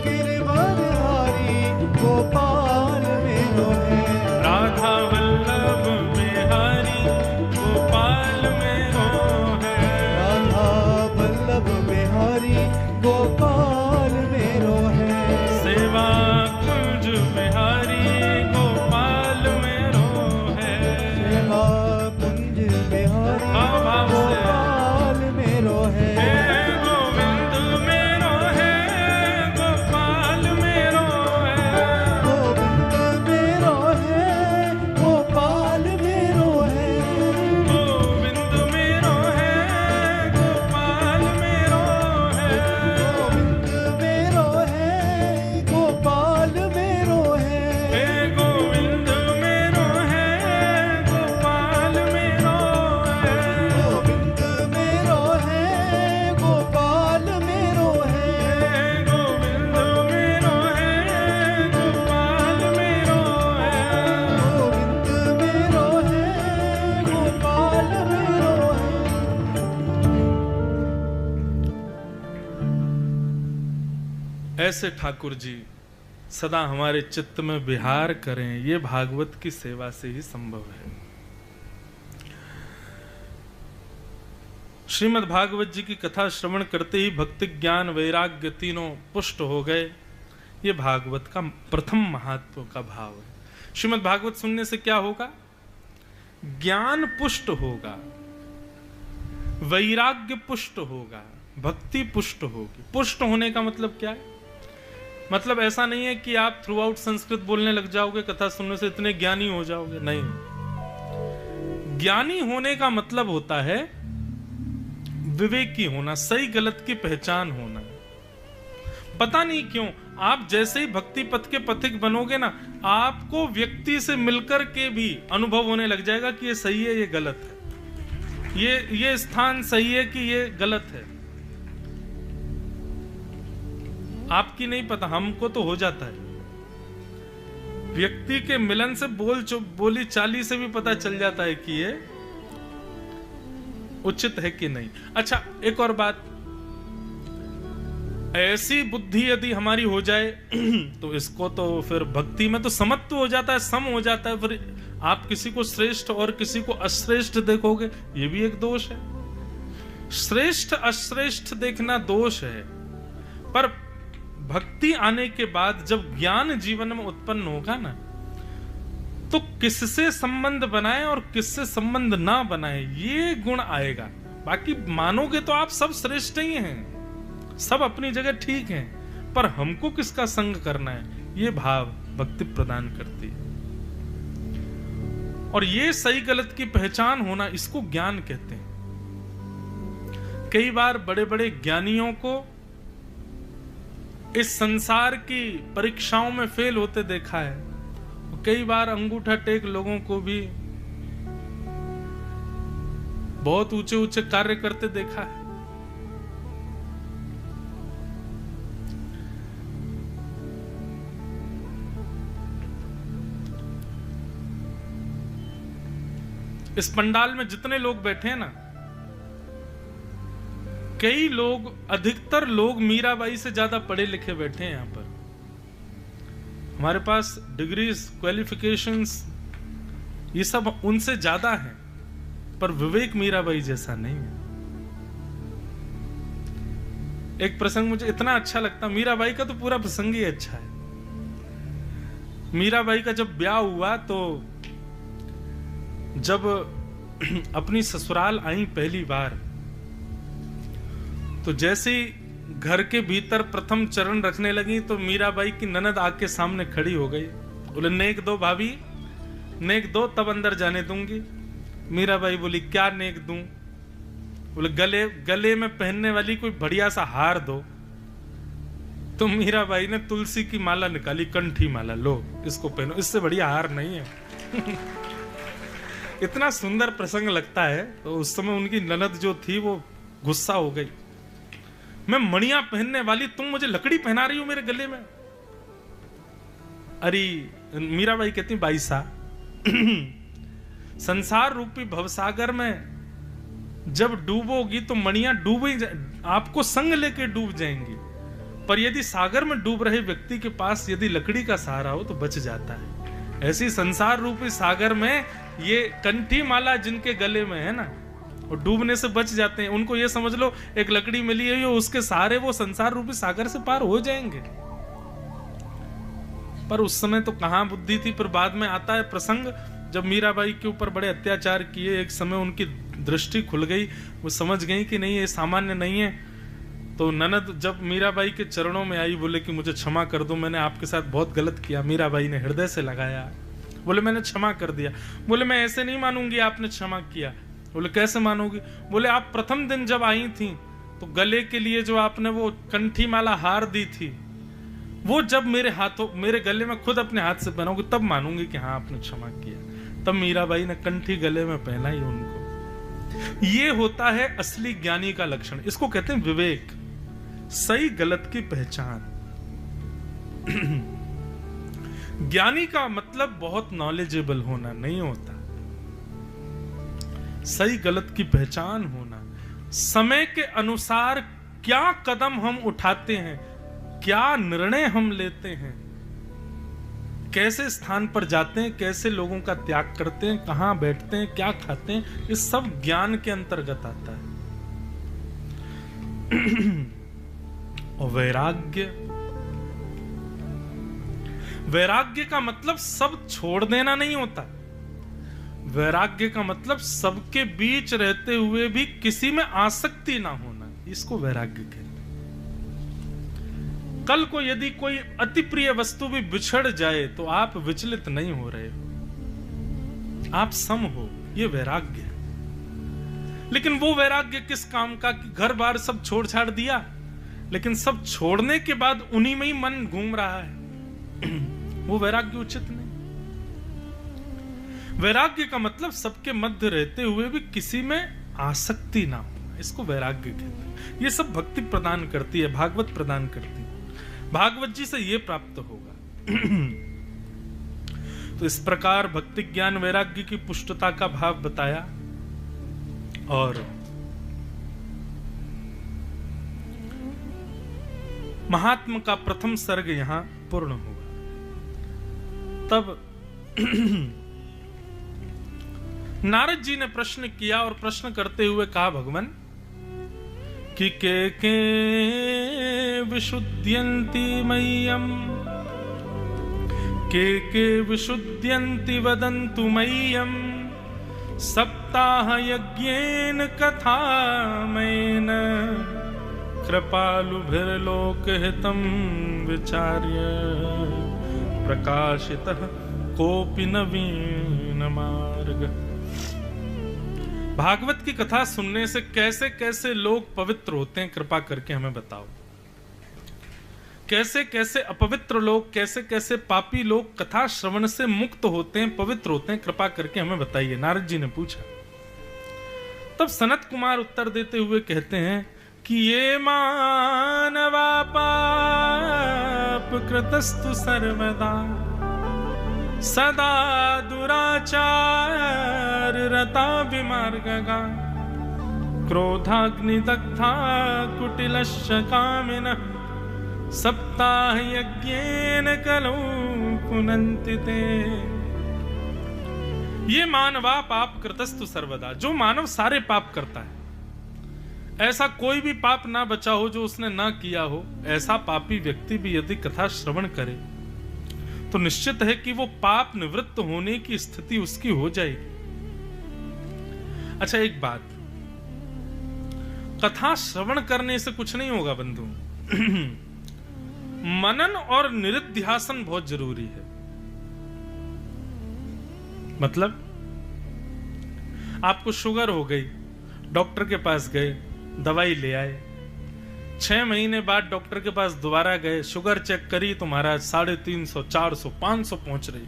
गिरिवरधारी गोपाल मेरो है। राधा वल्लभ बिहारी गोपाल मेरो है। राधा वल्लभ बिहारी गोपाल मेरो है। सेवा कुंज बिहारी गोपाल मेरो है। सेवा कुंज बिहारी भाव से। गोपाल मेरो है। हे गोविंद मेरो है गोपाल मेरो है। गोविंद मेरो है गोपाल मेरो है। गोविंद मेरो है गोपाल मेरो है। गोविंद मेरो है गोपाल मेरो है। हे गोविंद मेरो है गोपाल मेरो है। गोविंद मेरो है गोपाल मेरो है। गोविंद मेरो है गोपाल मेरो है। गोविंद मेरो है गोपाल मेरो है। ऐसे ठाकुर जी सदा हमारे चित्त में विहार करें, ये भागवत की सेवा से ही संभव है। श्रीमद् भागवत जी की कथा श्रवण करते ही भक्ति ज्ञान वैराग्य तीनों पुष्ट हो गए। ये भागवत का प्रथम महत्व का भाव है। श्रीमद् भागवत सुनने से क्या होगा? ज्ञान पुष्ट होगा, वैराग्य पुष्ट होगा, भक्ति पुष्ट होगी। पुष्ट होने का मतलब क्या है? मतलब ऐसा नहीं है कि आप थ्रू आउट संस्कृत बोलने लग जाओगे, कथा सुनने से इतने ज्ञानी हो जाओगे, नहीं। ज्ञानी होने का मतलब होता है विवेकी होना, सही गलत की पहचान होना। पता नहीं क्यों आप जैसे ही भक्ति पथ के पथिक बनोगे ना, आपको व्यक्ति से मिलकर के भी अनुभव होने लग जाएगा कि ये सही है, ये गलत है, ये स्थान सही है कि ये गलत है। आपकी नहीं पता, हमको तो हो जाता है। व्यक्ति के मिलन से बोली चाली से भी पता चल जाता है कि ये उचित है कि नहीं। अच्छा, एक और बात, ऐसी बुद्धि यदि हमारी हो जाए तो इसको तो फिर भक्ति में तो समत्व हो जाता है, सम हो जाता है। फिर आप किसी को श्रेष्ठ और किसी को अश्रेष्ठ देखोगे, ये भी एक दोष है। श्रेष्ठ अश्रेष्ठ देखना दोष है, पर भक्ति आने के बाद जब ज्ञान जीवन में उत्पन्न होगा ना, तो किससे संबंध बनाए और किससे संबंध ना बनाए, ये गुण आएगा। बाकी मानोगे तो आप सब श्रेष्ठ ही हैं, सब अपनी जगह ठीक हैं, पर हमको किसका संग करना है, ये भाव भक्ति प्रदान करती है। और ये सही गलत की पहचान होना, इसको ज्ञान कहते हैं। कई बार बड़े बड़े ज्ञानियों को इस संसार की परीक्षाओं में फेल होते देखा है। कई बार अंगूठा टेक लोगों को भी बहुत ऊंचे ऊंचे कार्य करते देखा है। इस पंडाल में जितने लोग बैठे हैं ना, कई लोग, अधिकतर लोग मीराबाई से ज्यादा पढ़े लिखे बैठे हैं यहाँ पर। हमारे पास डिग्रीज, क्वालिफिकेशंस, ये सब उनसे ज्यादा है, पर विवेक मीराबाई जैसा नहीं है। एक प्रसंग मुझे इतना अच्छा लगता, मीराबाई का तो पूरा प्रसंग ही अच्छा है। मीराबाई का जब ब्याह हुआ तो जब अपनी ससुराल आई पहली बार, तो जैसे ही घर के भीतर प्रथम चरण रखने लगी तो मीराबाई की ननद आके सामने खड़ी हो गई। बोले, नेक दो भाभी, नेक दो, तब अंदर जाने दूंगी। मीराबाई बोली, क्या नेक दूं? बोले, गले में पहनने वाली कोई बढ़िया सा हार दो। तो मीराबाई ने तुलसी की माला निकाली, कंठी माला, लो इसको पहनो, इससे बढ़िया हार नहीं है। इतना सुंदर प्रसंग लगता है। तो उस समय उनकी ननद जो थी वो गुस्सा हो गई, मैं मणियां पहनने वाली, तुम मुझे लकड़ी पहना रही हो मेरे गले में। अरे मीराबाई कहती, बाई सा संसार रूपी भवसागर में जब डूबोगी तो मणियां डूब ही आपको संग लेके डूब जाएंगी, पर यदि सागर में डूब रहे व्यक्ति के पास यदि लकड़ी का सहारा हो तो बच जाता है। ऐसी संसार रूपी सागर में ये कंठी माला जिनके गले में है ना, और डूबने से बच जाते हैं। उनको ये समझ लो एक लकड़ी मिली है, उसके सहारे वो संसार रूपी सागर से पार हो जाएंगे। पर उस समय तो कहां बुद्धि थी। पर बाद में आता है प्रसंग जब मीराबाई के ऊपर बड़े अत्याचार किए, एक समय उनकी दृष्टि खुल गई, वो समझ गई कि नहीं ये सामान्य नहीं है। तो ननद जब मीराबाई के चरणों में आई, बोले कि मुझे क्षमा कर दो, मैंने आपके साथ बहुत गलत किया। मीराबाई ने हृदय से लगाया, बोले मैंने क्षमा कर दिया। बोले मैं ऐसे नहीं मानूंगी आपने क्षमा किया। बोले कैसे मानोगी? बोले आप प्रथम दिन जब आई थी तो गले के लिए जो आपने वो कंठी माला हार दी थी, वो जब मेरे हाथों मेरे गले में खुद अपने हाथ से पहनोगे तब मानूंगी कि हाँ आपने क्षमा किया। तब मीराबाई ने कंठी गले में पहनाई उनको। ये होता है असली ज्ञानी का लक्षण, इसको कहते हैं विवेक, सही गलत की पहचान। ज्ञानी का मतलब बहुत नॉलेजेबल होना नहीं होता, सही गलत की पहचान होना, समय के अनुसार क्या कदम हम उठाते हैं, क्या निर्णय हम लेते हैं, कैसे स्थान पर जाते हैं, कैसे लोगों का त्याग करते हैं, कहां बैठते हैं, क्या खाते हैं, ये सब ज्ञान के अंतर्गत आता है। और वैराग्य, वैराग्य का मतलब सब छोड़ देना नहीं होता। वैराग्य का मतलब सबके बीच रहते हुए भी किसी में आसक्ति ना होना, इसको वैराग्य कहते हैं। कल को यदि कोई अति प्रिय वस्तु भी बिछड़ जाए तो आप विचलित नहीं हो रहे हो, आप सम हो, ये वैराग्य है। लेकिन वो वैराग्य किस काम का कि घर बार सब छोड़ छाड़ दिया, लेकिन सब छोड़ने के बाद उन्हीं में ही मन घूम रहा है, वो वैराग्य उचित नहीं। वैराग्य का मतलब सबके मध्य रहते हुए भी किसी में आसक्ति ना हो, इसको वैराग्य कहते हैं। ये सब भक्ति प्रदान करती है, भागवत प्रदान करती है, भागवत जी से ये प्राप्त होगा। तो इस प्रकार भक्ति ज्ञान वैराग्य की पुष्टता का भाव बताया। और महात्मा का प्रथम सर्ग यहां पूर्ण हुआ। तब नारद जी ने प्रश्न किया, और प्रश्न करते हुए कहा भगवान कि के विशुद्ध्यन्ति मह्यम, के विशुद्ध्यन्ति वदन्तु मह्यम, सप्ताह यज्ञेन कथामयेन, कृपालुभिर्लोकहितं विचार्य, प्रकाशितः कोपि नवीन मार्ग। भागवत की कथा सुनने से कैसे कैसे लोग पवित्र होते हैं, कृपा करके हमें बताओ। कैसे कैसे अपवित्र लोग, कैसे कैसे पापी लोग कथा श्रवण से मुक्त होते हैं, पवित्र होते हैं, कृपा करके हमें बताइए, नारद जी ने पूछा। तब सनत कुमार उत्तर देते हुए कहते हैं कि ये मानवा पाप कृतस्तु सर्वदा, सदा दुराचार रता विमार्गगा, क्रोधाग्निदग्धा कुटिलश्च कामिनः, सप्ताह यज्ञेन कलौ पुनन्ति ते। ये मानवा पाप कृतस्तु सर्वदा, जो मानव सारे पाप करता है, ऐसा कोई भी पाप ना बचा हो जो उसने ना किया हो। ऐसा पापी व्यक्ति भी यदि कथा श्रवण करे तो निश्चित है कि वो पाप निवृत्त होने की स्थिति उसकी हो जाएगी। अच्छा एक बात, कथा श्रवण करने से कुछ नहीं होगा बंधु। मनन और निरिध्यासन बहुत जरूरी है। मतलब आपको शुगर हो गई, डॉक्टर के पास गए, दवाई ले आए, 6 महीने बाद डॉक्टर के पास दोबारा गए, शुगर चेक करी तो महाराज 350, 400, 500 पहुंच रही।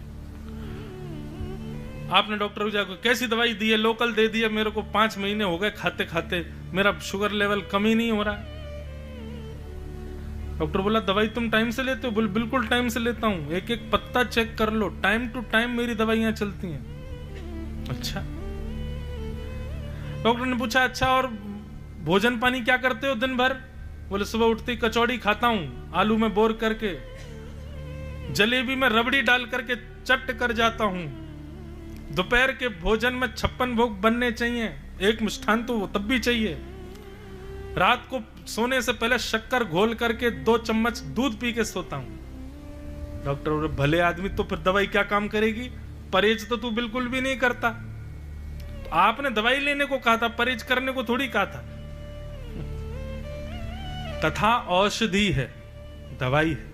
आपने डॉक्टर को जाकर कैसी दवाई दी है? लोकल दे दी है, मेरे को 5 महीने हो गए खाते खाते, मेरा शुगर लेवल कम ही नहीं हो रहा है। डॉक्टर बोला दवाई तुम टाइम से लेते हो? बिल्कुल टाइम से लेता हूं, एक एक पत्ता चेक कर लो, टाइम टू टाइम मेरी दवाइयां चलती हैं। अच्छा। डॉक्टर ने पूछा अच्छा और भोजन पानी क्या करते हो दिन भर? बोले सुबह उठते ही कचौड़ी खाता हूं, आलू में बोर करके, जलेबी में रबड़ी डाल करके चट कर जाता हूं, दोपहर के भोजन में 56 भोग बनने चाहिए, एक मिष्ठान तो वो तब भी चाहिए, रात को सोने से पहले शक्कर घोल करके 2 चम्मच दूध पी के सोता हूं। डॉक्टर बोले भले आदमी, तो फिर दवाई क्या काम करेगी? परहेज तो तू बिल्कुल भी नहीं करता। तो आपने दवाई लेने को कहा था, परहेज करने को थोड़ी कहा था। कथा औषधि है, दवाई है,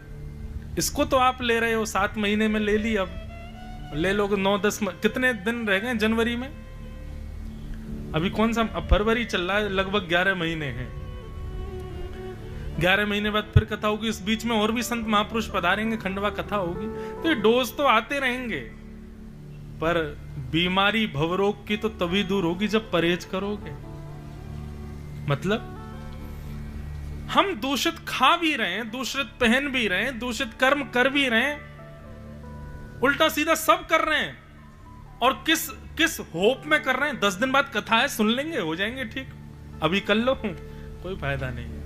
इसको तो आप ले रहे हो, 7 महीने में ले ली, अब ले लोगे 9-10 कितने दिन रह गए जनवरी में? अभी कौन सा, अब फरवरी चल रहा है, लगभग 11 महीने हैं। 11 महीने बाद फिर कथा होगी, इस बीच में और भी संत महापुरुष पधारेंगे, खंडवा कथा होगी, तो ये डोज तो आते रहेंगे, पर बीमारी भवरोग की तो तभी दूर होगी जब परहेज करोगे। मतलब हम दूषित खा भी रहे हैं, दूषित पहन भी रहे हैं, दूषित कर्म कर भी रहे हैं, उल्टा सीधा सब कर रहे हैं, और किस होप में कर रहे हैं? 10 दिन बाद कथा है, सुन लेंगे, हो जाएंगे ठीक, अभी कर लो, कोई फायदा नहीं है।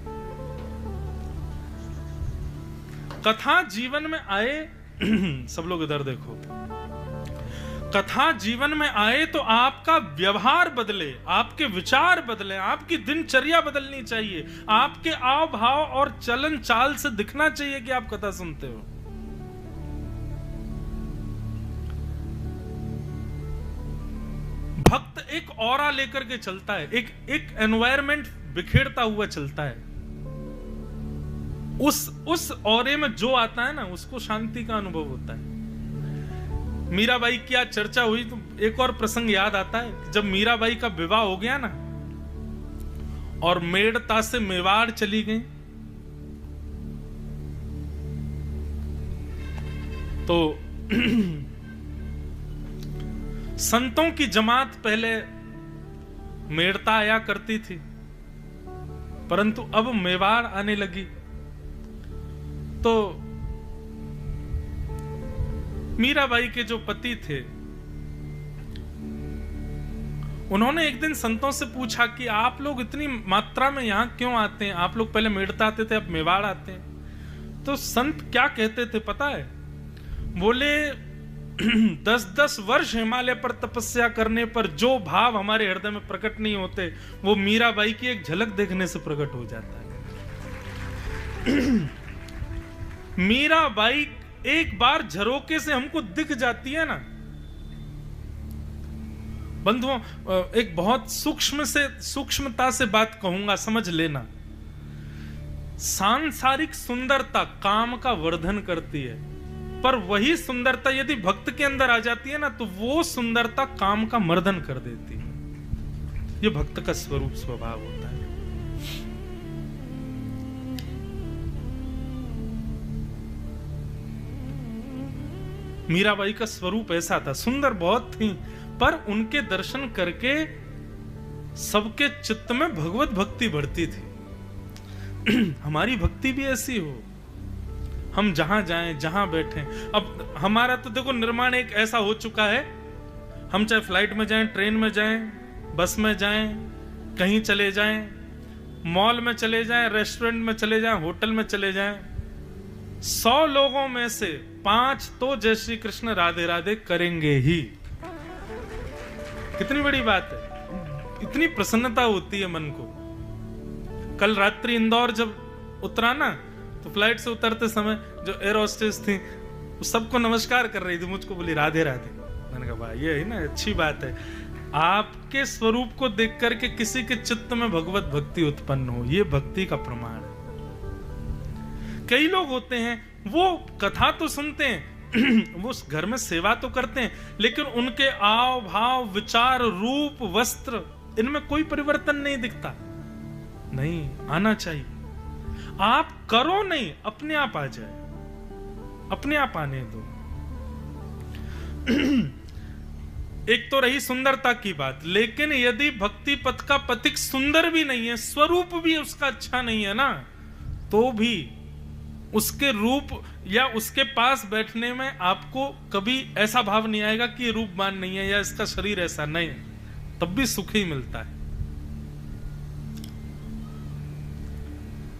कथा जीवन में आए सब लोग इधर देखो, कथा जीवन में आए तो आपका व्यवहार बदले, आपके विचार बदले, आपकी दिनचर्या बदलनी चाहिए, आपके आव भाव और चलन चाल से दिखना चाहिए कि आप कथा सुनते हो। भक्त एक ऑरा लेकर के चलता है, एक एनवायरनमेंट बिखेरता हुआ चलता है, उस ऑरे में जो आता है ना, उसको शांति का अनुभव होता है। मीराबाई की आज चर्चा हुई तो एक और प्रसंग याद आता है, जब मीराबाई का विवाह हो गया ना और मेड़ता से मेवाड़ चली गई, तो संतों की जमात पहले मेड़ता आया करती थी, परंतु अब मेवाड़ आने लगी। तो मीराबाई के जो पति थे, उन्होंने एक दिन संतों से पूछा कि आप लोग इतनी मात्रा में यहां क्यों आते हैं? आप लोग पहले मेड़ता आते थे, अब मेवाड़ आते हैं। तो संत क्या कहते थे पता है? बोले 10-10 वर्ष हिमालय पर तपस्या करने पर जो भाव हमारे हृदय में प्रकट नहीं होते, वो मीराबाई की एक झलक देखने से प्रकट हो जाता है। मीराबाई एक बार झरोके से हमको दिख जाती है ना बंधुओं, एक बहुत सूक्ष्मता से बात कहूंगा, समझ लेना। सांसारिक सुंदरता काम का वर्धन करती है, पर वही सुंदरता यदि भक्त के अंदर आ जाती है ना, तो वो सुंदरता काम का मर्दन कर देती है। ये भक्त का स्वरूप स्वभाव होता है। मीराबाई का स्वरूप ऐसा था, सुंदर बहुत थी, पर उनके दर्शन करके सबके चित्त में भगवत भक्ति बढ़ती थी। हमारी भक्ति भी ऐसी हो, हम जहां जाएं, जहां बैठें। अब हमारा तो देखो निर्माण एक ऐसा हो चुका है, हम चाहे फ्लाइट में जाएं, ट्रेन में जाएं, बस में जाएं, कहीं चले जाएं, मॉल में चले जाएं, रेस्टोरेंट में चले जाएं, होटल में चले जाएं, 100 लोगों में से 5 तो जय श्री कृष्ण राधे राधे करेंगे ही। कितनी बड़ी बात है, इतनी प्रसन्नता होती है मन को। कल रात्रि इंदौर जब उतरा ना, तो फ्लाइट से उतरते समय जो एयर होस्टेस थी वो सबको नमस्कार कर रही थी, मुझको बोली राधे राधे। मैंने कहा भाई ये है ना, अच्छी बात है, आपके स्वरूप को देख करके किसी के चित्त में भगवत भक्ति उत्पन्न हो, ये भक्ति का प्रमाण है। कई लोग होते हैं वो कथा तो सुनते हैं, वो उस घर में सेवा तो करते हैं, लेकिन उनके आव भाव विचार रूप वस्त्र इनमें कोई परिवर्तन नहीं दिखता। नहीं, आना चाहिए। आप करो नहीं, अपने आप आ जाए, अपने आप आने दो। एक तो रही सुंदरता की बात, लेकिन यदि भक्ति पथ का पथिक सुंदर भी नहीं है, स्वरूप भी उसका अच्छा नहीं है ना, तो भी उसके रूप या उसके पास बैठने में आपको कभी ऐसा भाव नहीं आएगा कि ये रूपवान नहीं है या इसका शरीर ऐसा नहीं है, तब भी सुख ही मिलता है।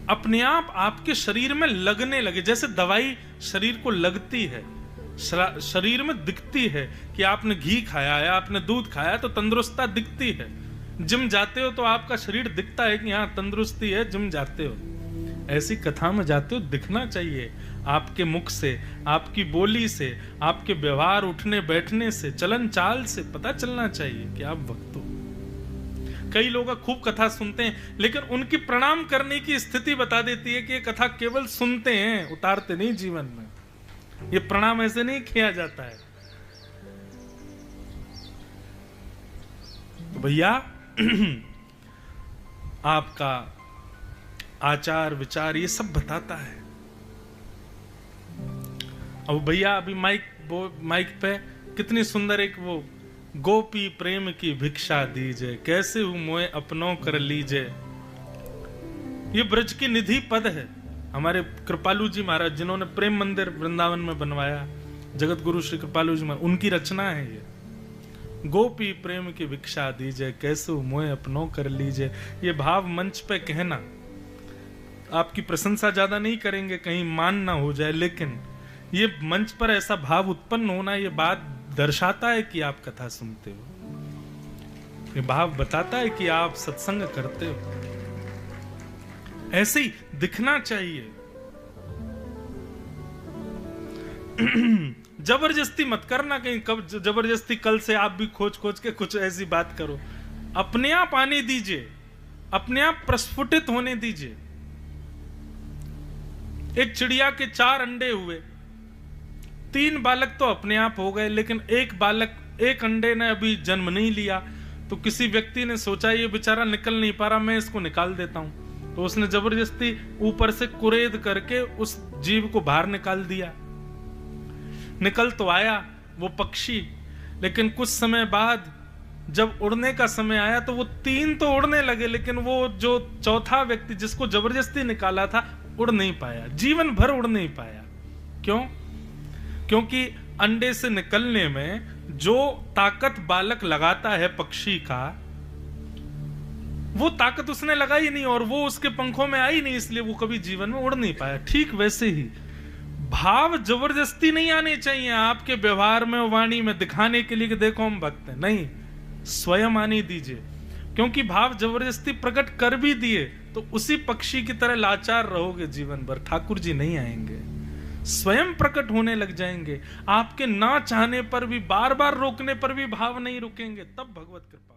अपने आप आपके शरीर में लगने लगे, जैसे दवाई शरीर को लगती है, शरीर में दिखती है कि आपने घी खाया है, आपने दूध खाया, तो तंदुरुस्ता दिखती है। जिम जाते हो तो आपका शरीर दिखता है कि हाँ तंदुरुस्ती है, जिम जाते हो। ऐसी कथा में जाते हो, दिखना चाहिए आपके मुख से, आपकी बोली से, आपके व्यवहार, उठने बैठने से, चलन चाल से पता चलना चाहिए कि आप भक्त हो। कई लोग खूब कथा सुनते हैं, लेकिन उनकी प्रणाम करने की स्थिति बता देती है कि ये कथा केवल सुनते हैं, उतारते नहीं जीवन में। ये प्रणाम ऐसे नहीं किया जाता है। तो भैया आपका आचार विचार ये सब बताता है। अब भैया अभी माइक पे कितनी सुंदर एक वो गोपी प्रेम की भिक्षा दीजिए, कैसे हूं मोए अपनों कर लीजिए। ये ब्रज की निधि पद है। हमारे कृपालु जी महाराज जिन्होंने प्रेम मंदिर वृंदावन में बनवाया, जगत गुरु श्री कृपालु जी महाराज, उनकी रचना है ये। गोपी प्रेम की भिक्षा दीजिए, कैसे हूं मोए अपनों कर लीजिए। ये भाव मंच पे कहना, आपकी प्रशंसा ज्यादा नहीं करेंगे, कहीं मान ना हो जाए, लेकिन ये मंच पर ऐसा भाव उत्पन्न होना, ये बात दर्शाता है कि आप kथा सुनते हो। ये भाव बताता है कि आप सत्संग करते हो। ऐसे ही दिखना चाहिए। जबरदस्ती मत करना, कहीं कब जबरदस्ती कल से आप भी खोज खोज के कुछ ऐसी बात करो। अपने आप आने दीजिए, अपने आप प्रस्फुटित होने दीजिए। एक चिड़िया के 4 अंडे हुए, 3 बालक तो अपने आप हो गए, लेकिन एक अंडे ने अभी जन्म नहीं लिया। तो किसी व्यक्ति ने सोचा ये बेचारा निकल नहीं पा रहा, मैं इसको निकाल देता हूं। तो उसने जबरदस्ती ऊपर से कुरेद करके उस जीव को बाहर निकाल दिया। निकल तो आया वो पक्षी, लेकिन कुछ समय बाद जब उड़ने का समय आया तो वो 3 तो उड़ने लगे, लेकिन वो जो चौथा व्यक्ति जिसको जबरदस्ती निकाला था उड़ नहीं पाया, जीवन भर उड़ नहीं पाया। क्यों? क्योंकि अंडे से निकलने में जो ताकत बालक लगाता है पक्षी का, वो ताकत उसने लगाई नहीं और वो उसके पंखों में आई नहीं, इसलिए वो कभी जीवन में उड़ नहीं पाया। ठीक वैसे ही भाव जबरदस्ती नहीं आने चाहिए आपके व्यवहार में, वाणी में, दिखाने के लिए कि देखो हम भक्त हैं। नहीं, स्वयं आने दीजिए। क्योंकि भाव जबरदस्ती प्रकट कर भी दिए तो उसी पक्षी की तरह लाचार रहोगे जीवन भर, ठाकुर जी नहीं आएंगे। स्वयं प्रकट होने लग जाएंगे। आपके ना चाहने पर भी, बार बार रोकने पर भी भाव नहीं रुकेंगे, तब भगवत कृपा।